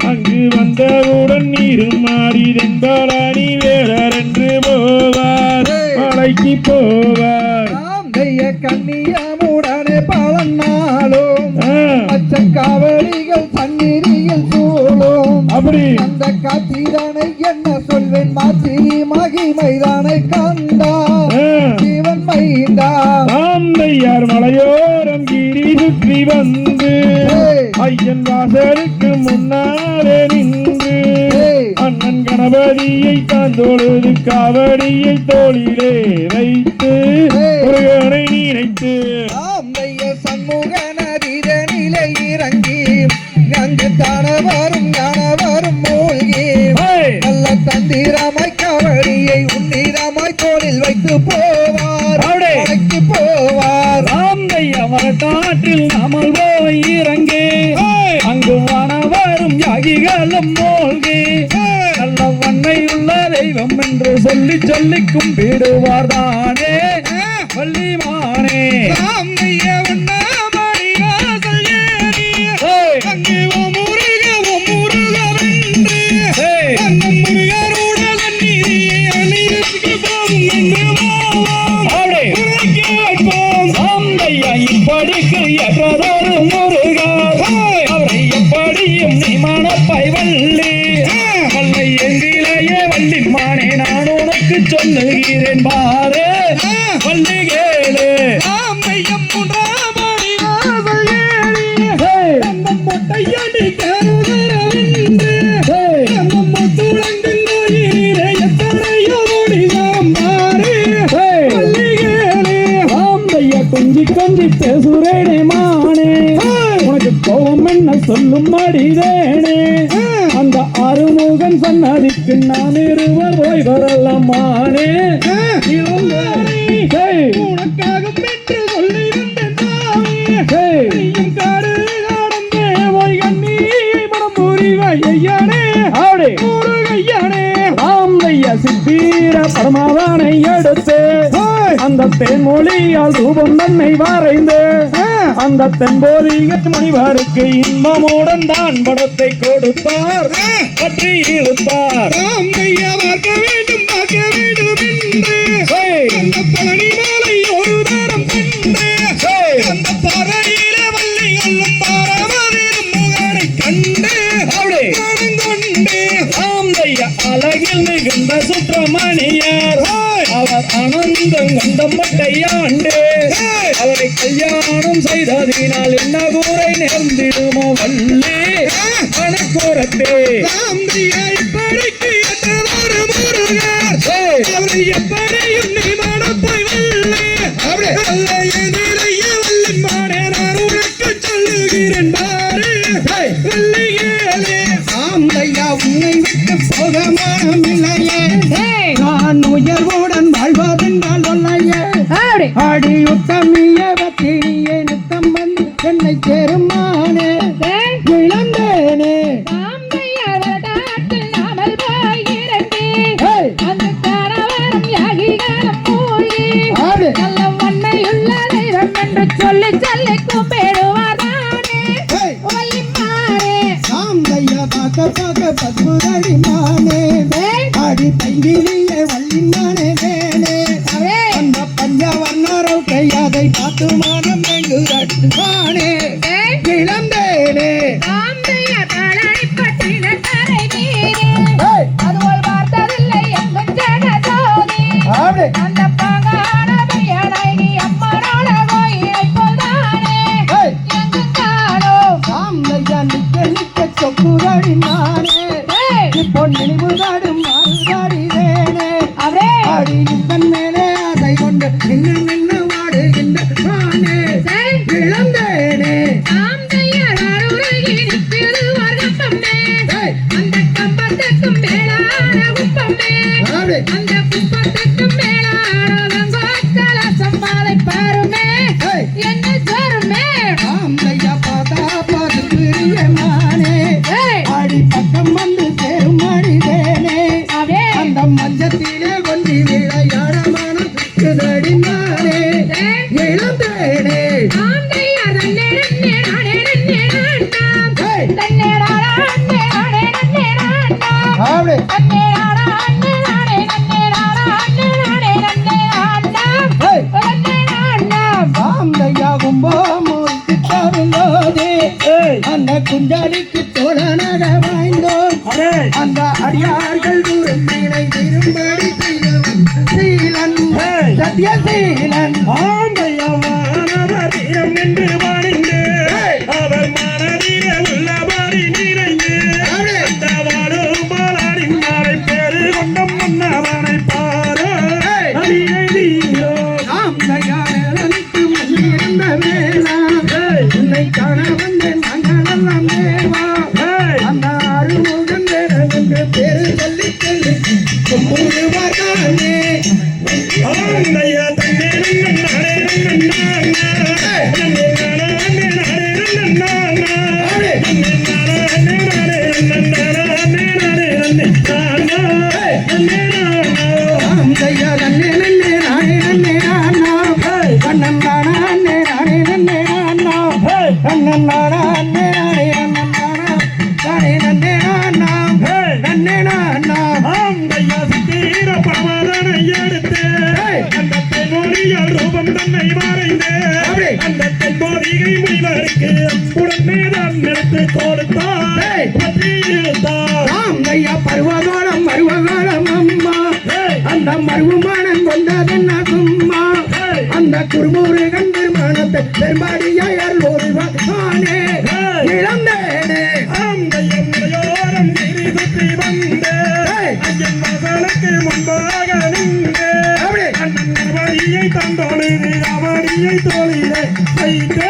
அங்கு வந்தவுடன் நீரும் மாறி தென்பழனி வேறர் என்று போவார் மலைக்கு போவார் கண்ணியமுடனே பலனாலும் பச்சைக்காவடிகள் சந்நிதியில் சூழும் அப்படி அந்த காத்திரானை என்ன சொல்வேன் மாற்றி மகிமைதானை கண்டார் சிவன் மைந்தார் தையார் மலையோரம் கிரி சுற்றி வந்து ஐயன் வாசலுக்கு முன்னாலே நின்று அண்ணன் கணபதியை தான் தொழுது காவடியை தோளிலே வைத்து முருகனை நினைத்து சண்முக நதிதனிலே இறங்கி அங்கு தானவரும் ஞானவரும் மூழ்கி நல்ல தந்திரமாய் காவடியை உன்னிதமாய் தோளில் வைத்து போவார் அழைத்து போவார் வரட்டாற்றில் நாமல் போய் இறங்கே அங்கு வனவரும் யாகிகளும் மூழ்கி நல்ல வண்ணையுள்ள தெய்வம் என்று சொல்லி சொல்லி கும்பிடுவார் தானே வள்ளிமானே இப்படிக்கு எற்றதொரு முருகர் அவரை எப்படியும் நீ மணப்பை வள்ளி வல்லை எங்கிலேயே வள்ளிமானே நான் உனக்கு சொல்லுகிறேன் பாரு வள்ளி கேளு மொட்டையடி கருதரவின்று கொஞ்சி கொஞ்சி பேசுறேனே மானே உனக்கு கோபம் என்ன சொல்லும் மடிதேனே அந்த அருமுகன் சன்னதிக்கு நான் இருவர் போய் வரலாம் மானே உனக்காக பெற்று சொல்லி காடு காடந்தே போய் கண்ணியை மனம் புரிவையானே அவடே முருகையானே ராமையா சித்தீர பரமாதானை எடுத்து அந்த தென்மொழியால் ரூபம் தன்னை வரைந்து அந்த தென்போதிக முனிவருக்கு இன்பமுடன் தான் படத்தை கொடுத்தார் பற்றி இழுத்தார் பார்க்க வேண்டும் என்று அந்த பழனி மாலை ஒரு தரம் சென்று அந்த பறையில வள்ளிகளும் வந்த சுப்பிரமணியர் அவர் ஆனந்தம் கண்ட மட்டையாண்டு அவரை கல்யாணம் செய்ததினால் என்ன கூரை நேர்ந்திடுமோ வள்ளி மனக்கூரத்தே அவரை எப்படியும் நீ மனப்போய் வள்ளி வள்ளிமானே நான் உனக்கு சொல்லுகிறேன் பாரு வள்ளியே சாந்தையா உன்னை விட்டு போக மனமில்லையே நான் உயர்வுடன் வாழ்வதென்றால் ஒல்லையே அடியுத்தமிய பத்தினியே நித்தம் வந்து என்னை சேருமானே இழந்தேனே சொல்லி சொல்லி கும்பிடுவார் வள்ளிமானே சாந்தையா பார்க்க பார்க்க பத்மதடி மானே அடி பைங்கிலியே வள்ளிமானே வேணே அந்த பஞ்சவர்ணரவு கையாதை பார்த்து மானம் எங்கு மானே இழந்தேனே அதுபோல் பார்த்ததில்லை எங்கள் ஜனஜோதி அந்த பாங்கான பையனாகி அம்மனோட கோயிலை போதானே எங்கும் காணோம் சாந்தையா நிக்க நிக்க சொக்குதடி மானே இப்போ நினைவுதாடு மாறுதாடி வேணே அடி நித்தன் மேலே அதை கொண்டு நின்று நின்று வாடுகின்ற மானே இழந்தேனே அந்த கம்பத்துக்கும் மேலான உப்பமே அந்த குப்பத்துக்கும் மேலான சம்பாதை பாருமே என்ன சொருமே சாந்தையா பார்த்தா பார்த்து பிரிய மானே அடி பக்கம் வந்து சேரும் மனிதேனே அந்த மஞ்சத்திலே கொஞ்சி விளையாட மனம் குதடி மானே இழந்தேனே அந்த குஞ்சாலிக்கு தோழனாக வாய்ந்தோம் அந்த அடியார்கள் உரிமையை திரும்படி செய்தவன் சீலன் சத்யசீலன் என்று வாணிந்து அவர் மனதில உள்ளபடி நிறைந்து அந்த வாழும் பாலாடின் மாலை பேரு கொண்ட முன்னவனை பாரு அடியை நீரோ சாந்தையானுக்கு முன்னிருந்த வேளா உன்னை காண வந்தேன் நாங்களெல்லாம் தேவா அந்த அருமுகன் என்று பேரு சொல்லி சொல்லி கும்பிடுவார்களே ஆந்தையா தன்னே நானே ரூபம் தன்னை மறைந்து அந்த தென்போதிகை முனிவருக்கு உடனே தான் எடுத்து கொடுத்தார் பருவகாலம் மருவகாலம் அம்மா அந்த மருவமானம் கொண்டதென்ன சும்மா அந்த குருமுருகன் திருமணத்தை பெரும்பாடியார் ஒருவானே இழந்தேனே யோரம் திரி சுற்றி வந்து ஐயன் மகளுக்கு முன்பாக நின்று வழியை தந்தொழுது அவடியை தோழிலே வைத்து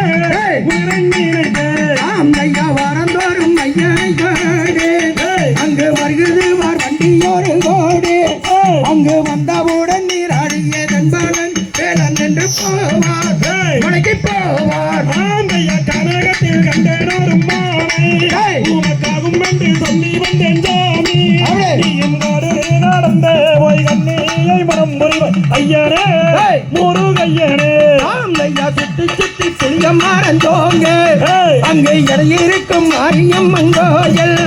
ஐயா வாரந்தோறும் ஐயனை காடு அங்கு வருகிறது வார் வண்டியோரு கோடு அங்கு வந்தவுடன் நீராடிய நண்பன் வேலன் என்று போவார் மலைக்கு போவார் கனகத்தில் கண்டேனொரு மாலை உனக்காகும் என்று சொல்லி வந்தேன் சாமி நடந்த போய் கண்ணியை மனம் புரிவன் ஐயனே முருகையனே ஐயா சுத்தி சுத்தி புளிய மாறந்தோங்க அங்கு இடையிருக்கும் மாரியம்மன் கோயில்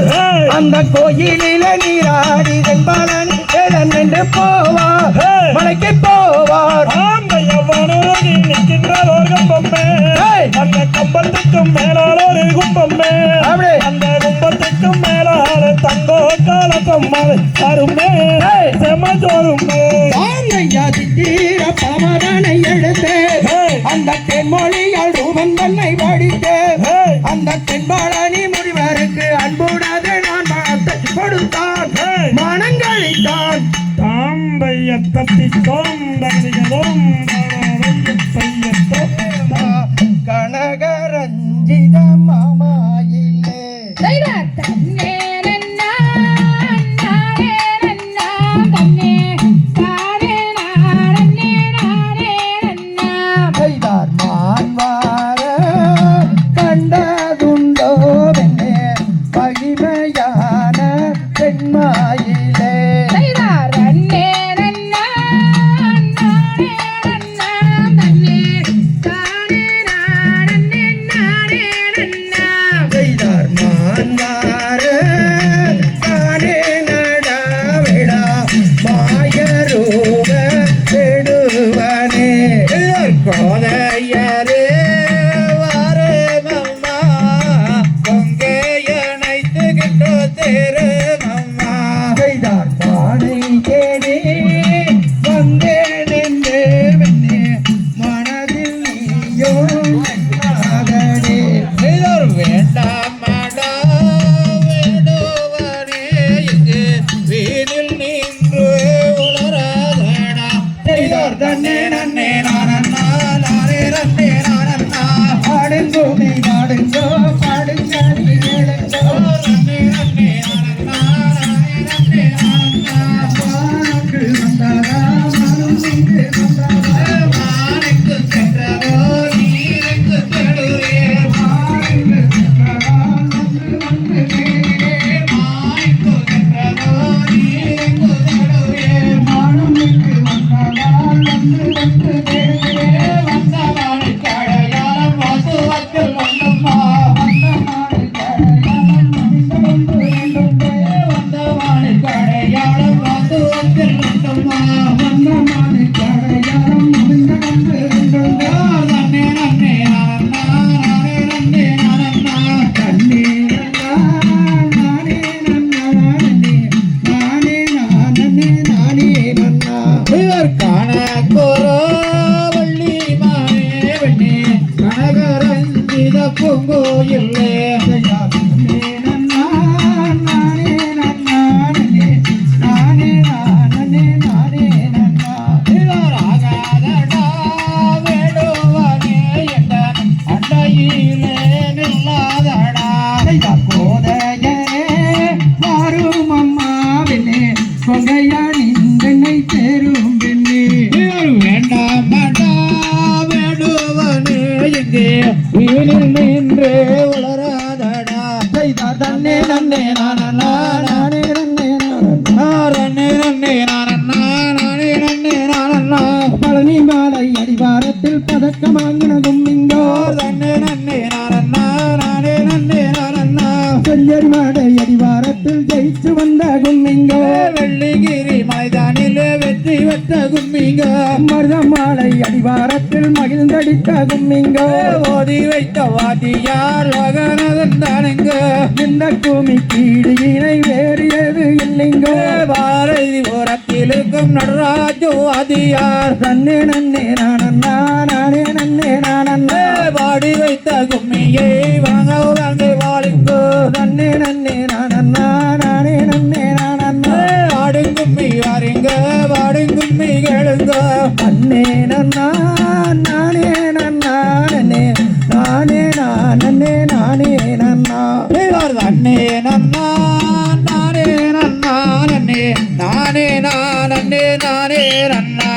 அந்த கோயிலில நீராடி தென்பாலன் வேலன் என்று போவார் மலைக்கு போவார் நிற்கின்றதோர் கம்பமே அந்த கம்பத்துக்கும் மேலால் ஒரு கும்பமே அந்த கும்பத்துக்கும் மேலால் தங்கோ கால கம்மல் அருமே தாங்கையா சித்தீர பாமரனை எடுத்து அந்த தென்மொழியால் ரூபன் தன்னை படித்து அந்த தென்பாளனி முனிவருக்கு அன்புடாது நான் மனத்தை கொடுத்தான் மனங்களித்தான் கனகரஞ்சித மாமாயிலே தன்னே நன்னா நானே நன்னா தன்னே தானே நானே நானே நன்னா செய்தார் மான்வார கண்டதுண்டோ வெண்ணே மகிமையான பெண்மாயிலே செய்தார் அண்ணே நன்னா நானே நன்னா தன்னே தானே நானே நானே நன்னா செய்தார் மான்வார தானே நடவிடா மாயரூப பெடுவனே கோதையரே வாரே மம்மா கொங்கையனைத்து கிட்டோ தேரு மம்மா செய்தார் பானை தேடி வந்தேன் என்று வெண்ணே மனதில் நீயோ மகனே செய்தார் வேண்டாம் மாடா வேடுவனே இங்கு வீணில் நின்று உளராதடா செய்தார் தன்னே நன்னே நானண்ணா நானே நன்னே நானண்ணா பாடுங்கோ நீ பாடுங்கோ பாடுங்க நீ கேளுங்கோ நன்னே நன்னே நானண்ணா நானே நன்னே நானண்ணா வானுக்கு வந்தாரா மனம் இங்கு வந்தாரா வானுக்கு சென்றவோ நீருக்கு தேடுவே வானுக்கு சென்றவா வந்து தேடுவே வானுக்கு சென்றவோ நீருக்கு தேடுவே வானுக்கு வந்தாரா வந்து தேடுவே வந்தவாடு கடையாளம் வாசுவத்தில் ஒன்றுமா வந்தவாடு கடையாளம் வந்து வேண்டுமே வந்தவாடு கடையாளம் வாசுவத்தில் ஒன்றுமா வந்தவாடு கடையாளம் முடிந்து வந்து வேண்டுமே நன்னே நன்னே நானண்ணா நானே நன்னே நானண்ணா நன்னே நன்னா நானே நன்னா நன்னே நானே நானே நானே நன்னா காண கோரோ வள்ளி மானே வெண்ணே கனகரஞ்சித பூங்கோயிலே நானே நன்னா நானே நன்னா நன்னே நானே நானே நானே நன்னா ஆகாதடா வேடுவனே என்ற அண்டையிலே நில்லாதடா கோதையே வாரும் அம்மா வெண்ணே கொங்கையா நின்றனை தேரும் வெண்ணே வேண்டாம் மாட்டா வேடுவனே எங்கே வீணில் நின்று உளராதடா செய்தார் தன்னே நன்னே நானண்ணா நானே நன்னே நானண்ணா நன்னே நன்னே நானண்ணா நானே நன்னே நானண்ணா பழனி மாலை அடிவாரத்தில் பதக்கம் வாங்கினதும் இங்கோ தன்னே நன்னே நானண்ணா நானே நன்னே நானண்ணா செஞ்சரி மாலை அடிவாரத்தில் ஜெயிச்சு வந்த கும்மிங்கோ வெள்ளிகிரி மைதானிலே வெற்றி பெற்ற கும்மிங்கோ மருதமாலை அடிவாரத்தில் மகிழ்ந்தடித்த கும்மிங்கோ ஓதி வைத்த வாதியார் லோகநாதன் தானுங்க இந்த பூமி கீழினை வேறியது இல்லைங்கோ பாரதி ஓரத்தில் இருக்கும் நடராஜோ வாதியார் தன்னே நன்னே நானண்ணா நானே நன்னே நானண்ணா பாடி வைத்த கும்மியை வாங்க வாங்க வாழுங்கோ தன்னே நன்னே நானண்ணா நானே நன்னே நானண்ணா ஆடுங்கும்மி வாருங்க வாடுங்கும்மி கேளுங்க அண்ணே நன்னா நானே நன்னா நன்னே நானே நானே நானே நன்னா அண்ணே நன்னா நானே நன்னா நன்னே நானே நானே நானே நன்னா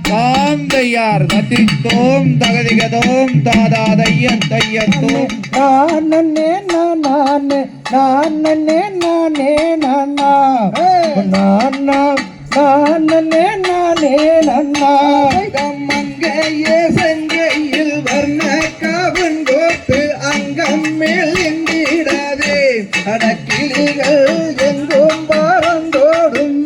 தாம் தையார் தத்தித்தோம் தகதிகதோம் தாதா தையன் தையத்தோம் நானே நானே நானே நானே நன்னா நானா நானே நானே நன்னா மங்கையே செங்கையில் வர்ண காவன் கோத்து அங்கம் மேல் எங்கிடாதே அடக்கிளிகள் எங்கும் பறந்தோடும்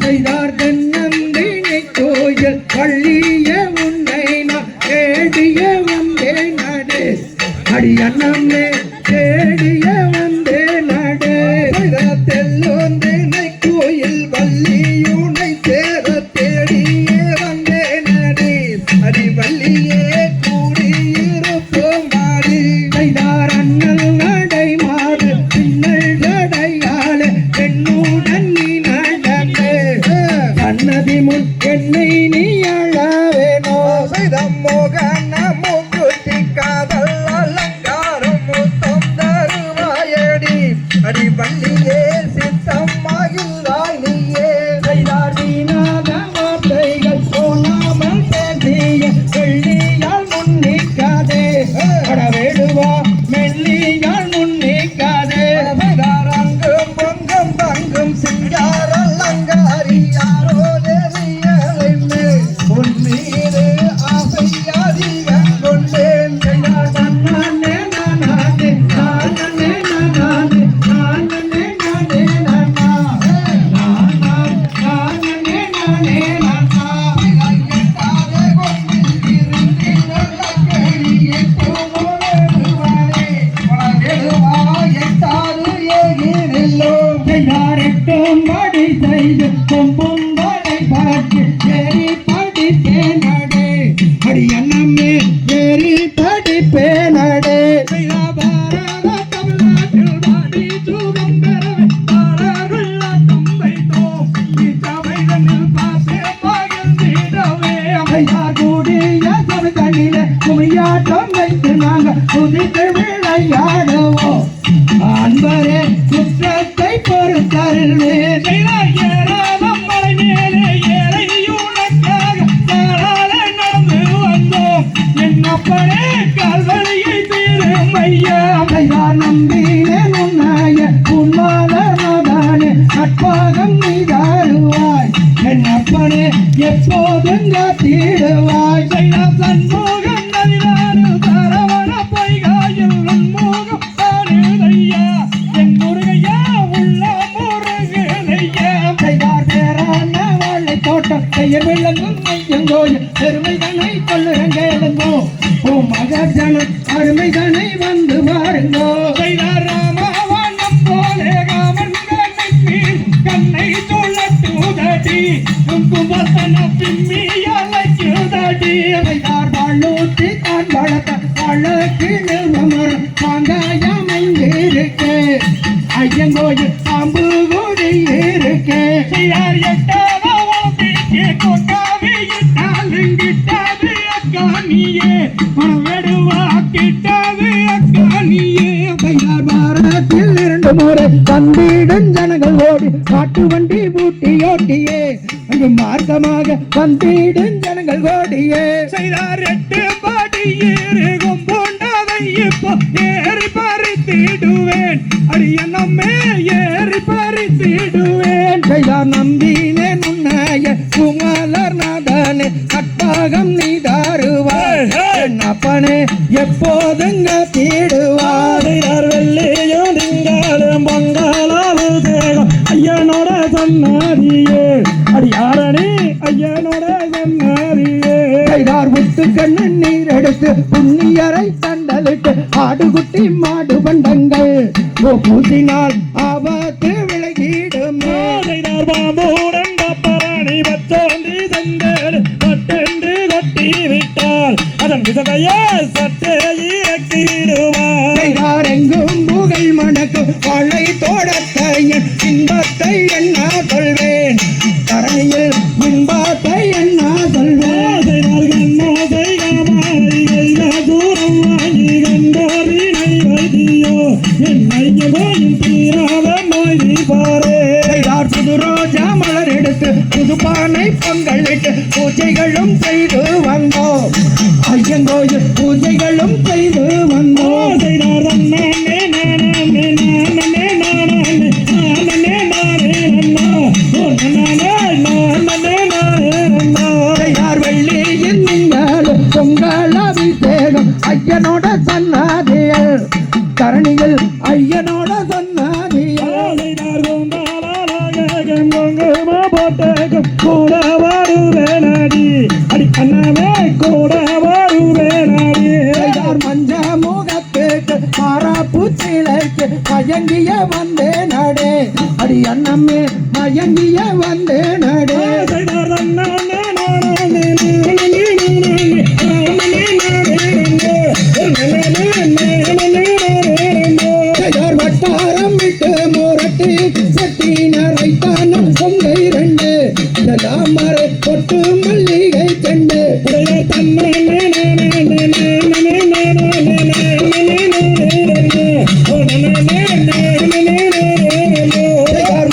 செய்தார் தென்னந்தினை கோயில் பள்ளிய உன்னை நான் தேடிய வந்தே நடு அடி அண்ணம்மே தேடிய வந்தே நடு தெல்லோந்தினை கோயில் வள்ளியுனை சேர கொம்புங்களை பார்த்து ஏறி படிப்பேனடே அடி அண்ணம்மே ஏறி படிப்பேனடே பாரத தமிழ்நாட்டில் வாடி சுகம் பெறவே பாடர்கள் ஆட்டம் வைத்தோம் இச்சபைகளில் பாசே பகிர்ந்திடவே அம்மையார் கூடிய சபைகளிலே குமியாட்டம் வைத்து நாங்கள் குதித்து விளையாடுவோம் அன்பரே குற்றத்தை பொறுத்தருள்வேன் ஏறாதம் மலை மேலே ஏழை உனக்காக தாராள நடந்து வந்தோம் என்னப்பனே கால்வழியை தீரும் ஐயா ஐயார் நம்பினேன் உன்னைய உன்மாதனே நட்பாகம் நீ தாருவாய் என்னப்பனே எப்போதும் காத்திடுவாய் சண்முகம் நதிதாரு தரவண பொய்காயில் உன்முகம் பெயர் விளங்கும் நெய்யங்கோயில் பெருமைதனை கொள்ளுறங்கோ ஓ மகஜனம் அருமைதனை வந்து பாருங்கோ ராமவானம் போலே காமன் கண்ணை சொல்லட்டுதடி கும்பசன பிம்மி அழைக்குதடி யார் வாழூட்டி தான் வளர்த்த வழக்கு நிறுவனம் மாங்காயம் இருக்கு ஐயங்கோயில் பாம்பு கூடி இருக்கு யார் எட்டாவோ பாரத்தில் 2 முறை வந்திடும் ஜனங்கள் ஓடி காட்டு வண்டி பூட்டி ஓட்டியே அங்கு மார்க்கமாக வந்திடும் ஜனங்கள் ஓடியே செய்தார் 8 பாடி ஏறும் போண்டதை இப்போ ஏறி பறித்திடுவேன் அடிய நம்மே ஏறி பறித்திடுவேன் செய்தார் நம்பினேன் உன்னைய குமலர் நாதனே கட்டாகம் நீ தாருவாய் அப்பனே எப்போதுங்க தீடுவார் வெள்ளையோ திங்காலும் பொங்கலாவு தேகம் ஐயனோட சன்னாரியே அடியாரணி ஐயனோட சன்னாரியே கைதார் விட்டு கண்ணு நீர் எடுத்து புண்ணியரை தண்டலிட்டு ஆடுகுட்டி மாடு பண்டங்கள் பூசினால் ஆபத்து விலகிடுமே பாம்புடன் பப்பரணி பச்சோன்றி தந்தேடு பட்டென்று கொட்டி விட்டால் அதன் விசதையே சட்டே இறக்கிடுவார் எங்கும் புகழ் மணக்கு வாழை தோடத்தையன் இன்பத்தை என்ன சொல்வேன் தரணியில் இன்பத்தை என்ன சொல்வேன் தூரம் வாங்கி கண்டோரினை வைத்தியோ என்னை தீராத நோய் பாரே புது ரோஜா மலர் எடுத்து புது பானை பொங்கலிட்டு பூஜைகளும் செய்து வந்தோம் ஐயங்கோயில் பூஜைகளும் செய்து வந்தோம் வெள்ளியின் நீங்களும் பொங்கல் அபிஷேகம் ஐயனோட சன்னாதியல் தரணியில் ஐயனோட சன்னாதியல் கூட வருவேனடி அடி அண்ணாவே கூட வருவேனடி மஞ்ச முகத்துக்கு மாறாப்பூச்சிலைக்கு மயங்கிய வந்தே நடே அடி அண்ணம்மே மயங்கிய வந்தே நடே வட்டாரம் விட்டு முரட்டி சட்டினர் வைத்தானும் பொங்கை 2 தாமரை பொட்டு மல்லிகை செண்டு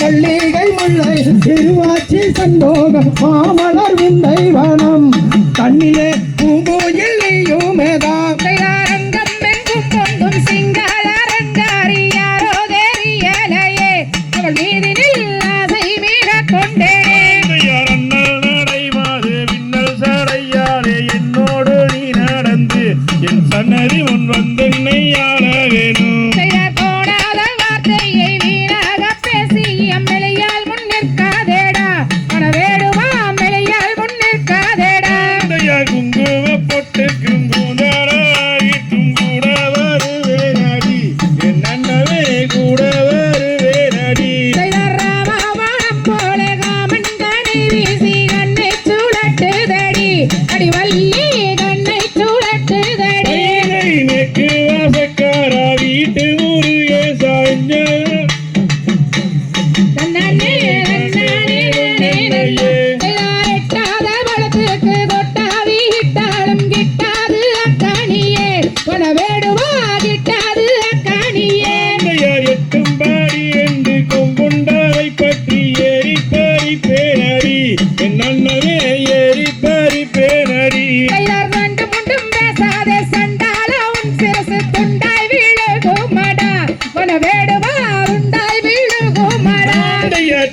மல்லிகை முல்லை திருவாச்சி சந்தோகம் மாமல வேடுவார் உண்டாய் விழுகுமடா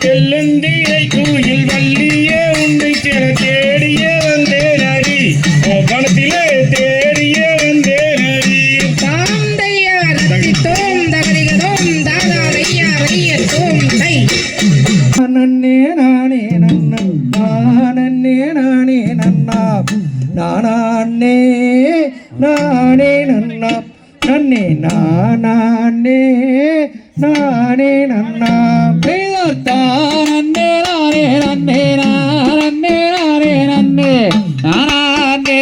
தெல்லந்திரை கோயில் வள்ளியே உன்னை தேடிய வந்தேன் அடி கணத்திலே தேடிய வந்தேன் அடி தாந்தையார் தோம் தகரிகதோம் தாதாரையா வையத்தோம் தை நன்னே நானே நன்னன் நானே நானே நன்னா நானே நானே நன்னா நன்னே நானே நானே நன்னா நன்னே நானே நன்னே நானே நானே நன்னே நானே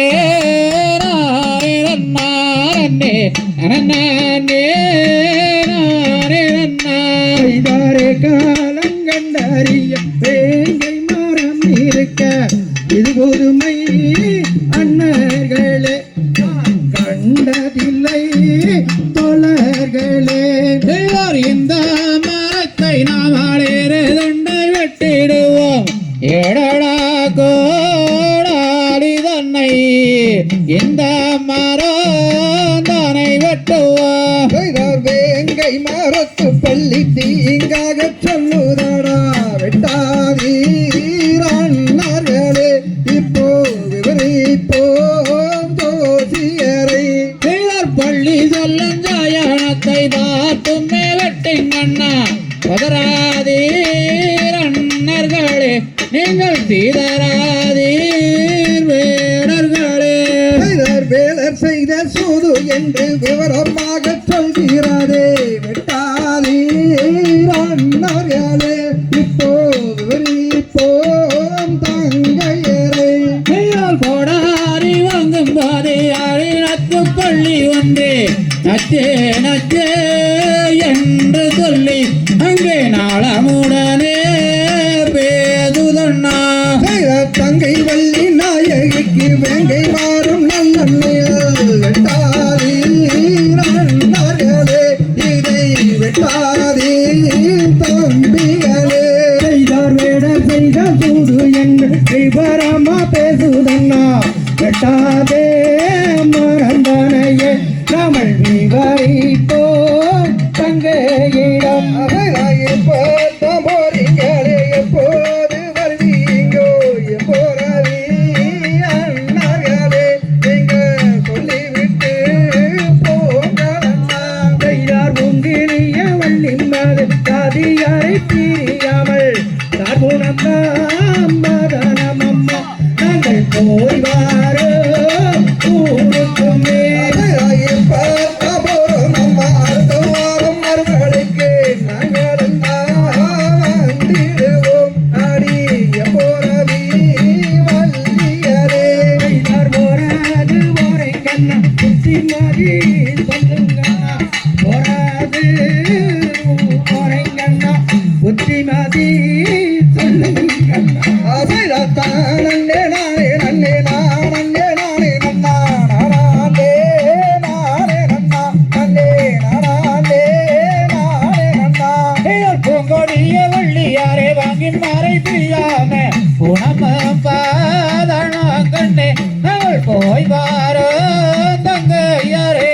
நானே நன்னா நன்னே நன்னே நானே நன்னா செய்தாரே காலங்கண்டறிய வேங்கை மரம் இருக்க இது பொதுமை அண்ணர்களே நான் கண்டதில்லை தோழர்களே இந்த மரத்தை நாம் அடையண்டை வெட்டிடுவோம் ஏடடா கோடாடி தன்னை இந்த மரம் தன்னை வெட்டுவோம் செய்தார் வேங்கை மரத்து பள்ளி தீங்காக சொல்லுதடா வெட்டாதீரே இப்போ விவரிப்போம் ஜோசியரை பள்ளி சொல்லும் ஜாயணத்தை பார்த்துமே வெட்டிங்கண்ணா பதராதீரண்ணர்களே நீங்கள் தீதராதீர் வேடர்களே செய்தார் வேலர் செய்த சூது என்று விவரமாக சொல்கிறதே வெட்டாதீரே இப்போ விவரிப்போம் தங்கையரை கோடாரி வாங்கும் போதே அழினத்து பள்ளி ஒன்றே நச்சே நச்சே என்று சொல்லி அங்கே நாளமுடனே பேதுதண்ணா தங்கை வள்ளி நாயகிக்கு வேங்கை மாறும் நல்ல வெட்டாதீரே இதை வெட்டாதீ தம்பிகளே செய்தார் வேட செய்த சூது என்று விவரமா பேசுதண்ணா வெட்டாதே மறந்தனையே தமிழ் விவரிப்போம் தங்கையிடம் போறீங்களே எப்போது வருவீங்கோ எப்போறி அண்ணர்களே நீங்க சொல்லிவிட்டு போங்களா செய்தார் உங்கிலிய வள்ளிமாது தாதியாரை பிரியாமல் தார்குணம் மதனமம்மா நாங்கள் போய் வாரோ ஊருக்குமே புத்திமதி சொல்லுங்க நன்னே நானே நன்னே நானே நானே நன்னா நானே நானே நன்னா நன்னே நானே நானே நன்னா பூங்கொடிய வள்ளியாரே வாங்கின் மாறை பிரியாம குணமம் பாதன கண்ணே நாங்கள் போய் வாரோ தங்கையாரே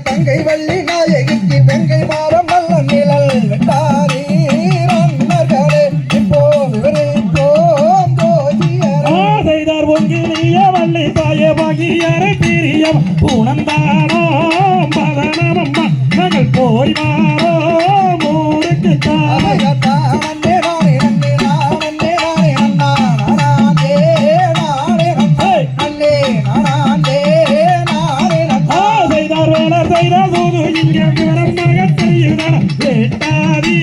தங்கை வள்ளி நாயகிக்கு வெங்கை மாறம் நல்ல நிழல் வெட்டாரி ரன்னர்களே இப்போ விவரிப்போம் ஜோசியரை செய்தார் பொங்கிலிய வள்ளி தாய பாகியரை பிரியம் உணர்ந்தானோ பதனமம்மா நாங்கள் போய் மாறோ ஊருக்கு நன்னே நானே நன்னே நானே நானே நன்னா நானே நானே நன்னா நன்னே நானே நானே நன்னா செய்தார் வேலர் செய்த சூது இங்கே விவரமாக தெரியுதான வெட்டாதி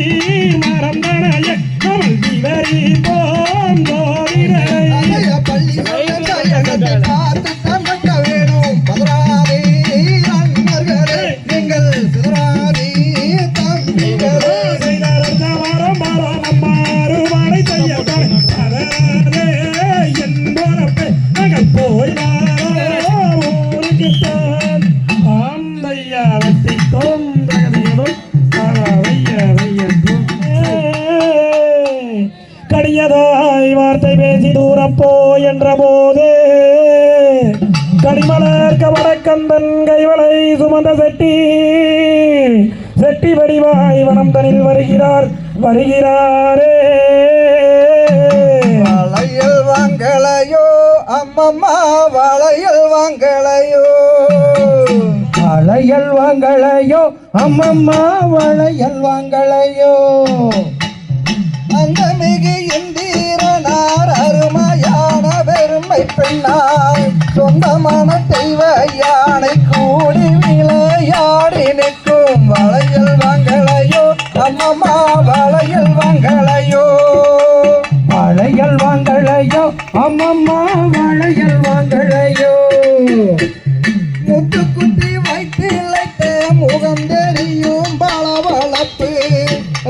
மரம் தானே தமிழ் விவரிப்போம் ஜோதிடரை பள்ளி பார்த்து தமக்க வேணும் பதராதே அண்ணர்களே நீங்கள் சிதறாதே தம்பிகளே போய் கடியதாய் வார்த்தை பேசி தூரப்போ என்ற போது கடிமலர் கவடக்கந்தன் கைவளை சுமந்த செட்டி வடிவாய் வனம் தனில் வருகிறாரே வளையல் வாங்கலையோ அம்மம்மா வளையல் வாங்கலையோ வளையல் வாங்கலையோ அம்மம்மா வளையல் வாங்கலையோ அந்த மிகு இந்தீரனார் அருமையான பெருமை பெண்ணாய் சொந்தமான தெய்வ யானை கூடி விளையாடி நிற்கும் வளையல் வாங்கலையோ அம்மம்மா வளையல் வாங்கலையோ வளையல் வாங்கலையோ அம்மம்மா வளையல் வாங்கலையோ முத்து குத்தி வைத்து இழைத்த முகம் தெரியும் பளபளப்பு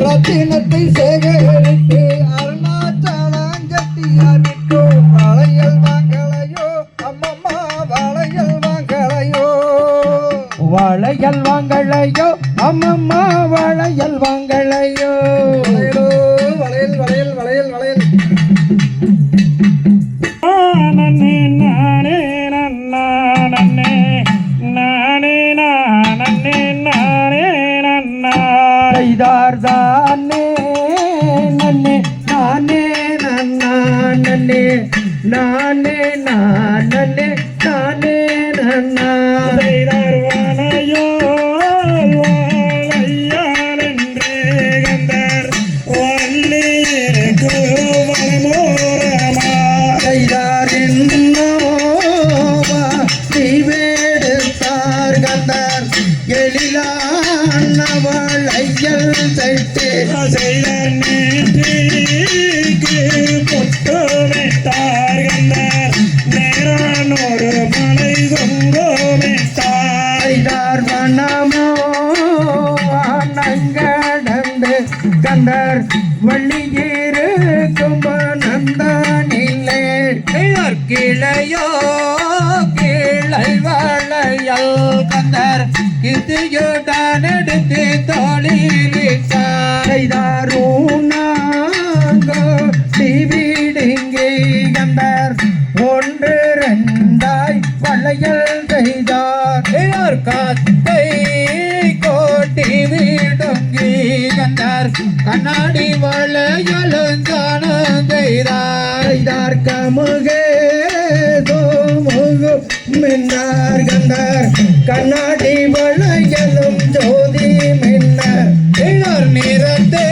ரத்தினத்தை சேகரித்து அருணாச்சலங்கட்டியார் விற்கும் வளையல் வாங்கலையோ அம்மம்மா வளையல் வாங்கலையோ வளையல் வாங்கலையோ அம்மம்மா வளையல் வாங்கலையோ வளையல் வளையல் வளையல் வளையல் நன்னே நானே நன்னா நன்னே நானே நன்னே நானே நன்னா செய்தார் தானே நன்னே நானே நன்னா நன்னே நானே நன்னே நானே நன்னா செய்தார் வானையோ வாழையானென்றே கந்தார் வள்ளியிருக்கு வனமோரமா செய்தார் என்னோவா தீவேடுத்தார் கந்தார் எழிலானவள் ஐயல் சைத்தே செய்தார் நேற்றிக்கு பொட்டுவிட்டார் கந்தார் நேரானோரு மலை தொங்கோமிட்டார் செய்தார் வனமோ நங்கடந்து கந்தார் வள்ளியிருக்கும் நந்தானிலே கிளையோ கிளை வளையல் கந்தர் கித்தியுடன் எடுத்து தோளிலிட்டார் செய்தாரூனாங்கோ டிவிடுங்கி கந்தர் ஒன்று ரெண்டாய் வளையல் செய்தார் காத்தை கோட்டி விடுங்கி கந்தார் கண்ணாடி வளையலுங்கான செய்தார் கமுகே தோமுகு மின்னார் கந்தார் கண்ணாடி வளையலும் ஜோதி மின்னார் நிறத்தே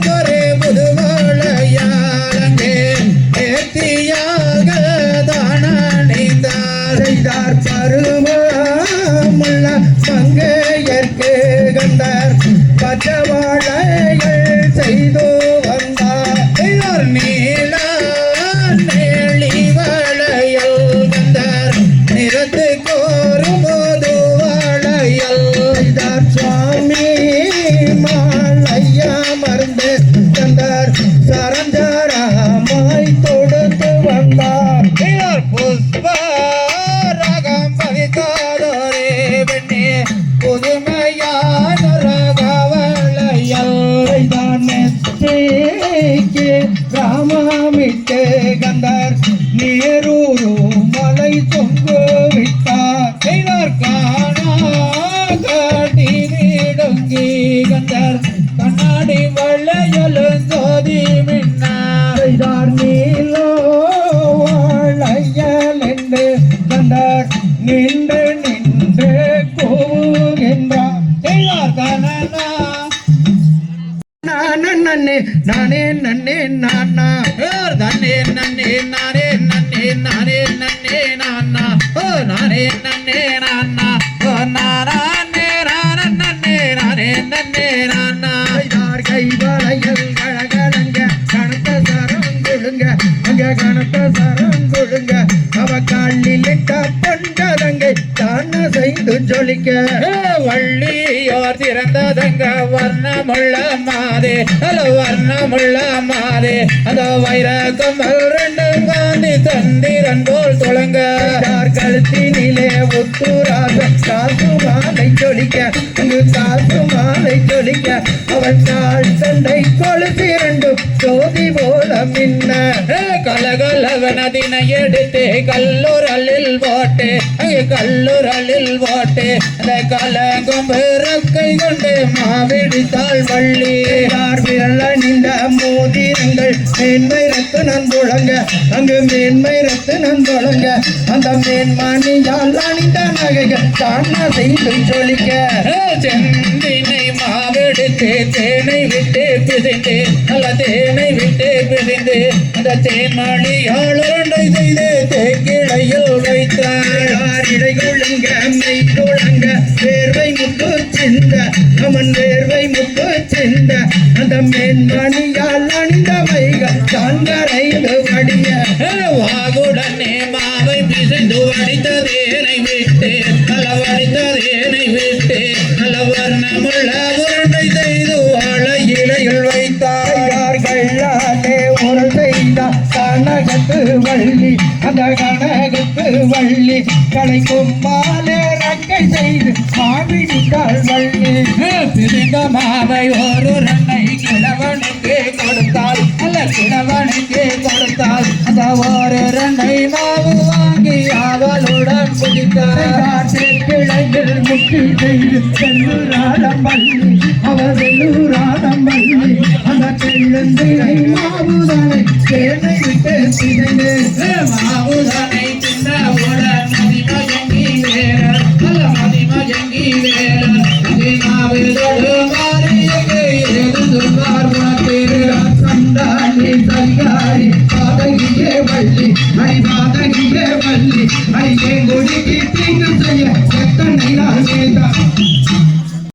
கொரே புதுவளையாலங்கே ஏத்தியாக தானணிந்தார் செய்தார் பருவமுள்ள மங்கையர்க்கு கந்தார் பச்சவாழைகள் செய்தோ வந்தார் நீல நெளி வளையல் கந்தார் நிறத்து கோரும் போது வளையல் செய்தார் சுவாமி மாலையா மருந்து கந்தார் சரஞ்சராமாய் தொடுத்து வந்தார் புஷ்ப ரகம் பதித்தாதோரே பெண்ணே புதுமையான ரகவளையல் செய்தார் நெத்திக்கு ராமமிட்டு கந்தார் நேரூரு மலை தொங்கு விட்டார் செய்தார் காணாடி விடுங்கி கந்தார் கண்ணாடி வளையலும் ஜோதி மின்னார் செய்தார் நீலோ வளையல் என்று கந்தார் நின்று நின்று கூவுகின்றார் செய்தார் கனனா நன்னே நானே நன்னே நானா தன்னே நன்னே நானே நன்னே நானே நன்னே நானா ஓ நானே நன்னே நானா ஓ நானே நன்னே நானே நன்னே நானா கை வளையல் கழகழங்க கணத்த சரம் கொழுங்க அங்க கணத்த சரம் கொழுங்க அவ காலில் இட்ட பண்டதங்கை தான செய்து ஜொலிக்க வள்ளியோர் திறந்ததங்க வர்ணமுள்ள மாதே அல்ல வர்ணமுள்ள மாதே அந்த வைர கம்மல் ரெண்டும் காந்தி தந்திரன் போல் தொடங்க கழுத்தினிலே ஒத்துராக காசு மாலை ஜொலிக்க அங்கு காசு மாலை ஜொலிக்க அவள் கால் சண்டை கொலுசு இரண்டும் ஜோதி போல மின்ன கலகலவனதினை எடுத்து கல்லூரலில் போட்டு கல்லூரலில் போட்டு அந்த கலங்கும் பிறக்கை கொண்டு மாவிடித்தாள் வள்ளி விரல் அணிந்த மோதிரங்கள் மேன்மை ரத்து நான் புழங்க அங்கு மேன்மை ரத்து நான் புழங்க அந்த மேன்மணியால் அணிந்த நகைகள் காண செய்து ஜொலிக்க செந்தினை மாவெடுத்து தேனை விட்டு பிசைந்து நல்ல தேனை விட்டு பிசைந்து அந்த தேன்மணியால் உருண்டை செய்து தேக்கிளையில் வைத்தார் இடை குழுங்க மெய் குழங்க வேர்வை முத்து சிந்த அவன் வேர்வை முத்து சிந்த அந்த மேன்மணியால் அணிந்த வைகள் கண்கரைந்து வடிய வாகுடனே மாவை பிசைந்து வடித்த தேனை விட்டு நல்ல வடித்த தேனை விட்டு நல்ல வர்ணமுள்ள உருண்டை செய்து வாழ இலையில் வைத்தார் கள்ளாலே ஒரு செய்த கனகத்து வள்ளி அந்த கனகத்து வள்ளி கலை கொம்பாலே ரக்கை செய்து மாவிடித்தாள் வள்ளி பிரிந்த மாவை ஒரு ரன்னை கிழவனுக்கு கொடுத்தால் அல்ல கிழவனுக்கு கொடுத்தால் அந்த ஒரு ரன்னை மாவு வாங்கி அவளுடன் குடித்தார் கிளையில் முக்கி செய்து செல்லூராடம் வள்ளி அவர் வெள்ளூராடம் வள்ளி அந்த தெள்ளந்திரை மாவுதனை தேனை விட்டு சிதைந்து மாவுதனை தின்னவுடன் மதிமயங்கி வேற அல்ல மதிமயங்கி வேற மாவிதோடு மாறியது ஏது சொல்வார் உனக்கு சந்தானி சரியாரி பாதகியே வள்ளி அடி பாதகியே வள்ளி அடியே கொடிக்கு தீங்கு செய்ய எத்தனை நாள்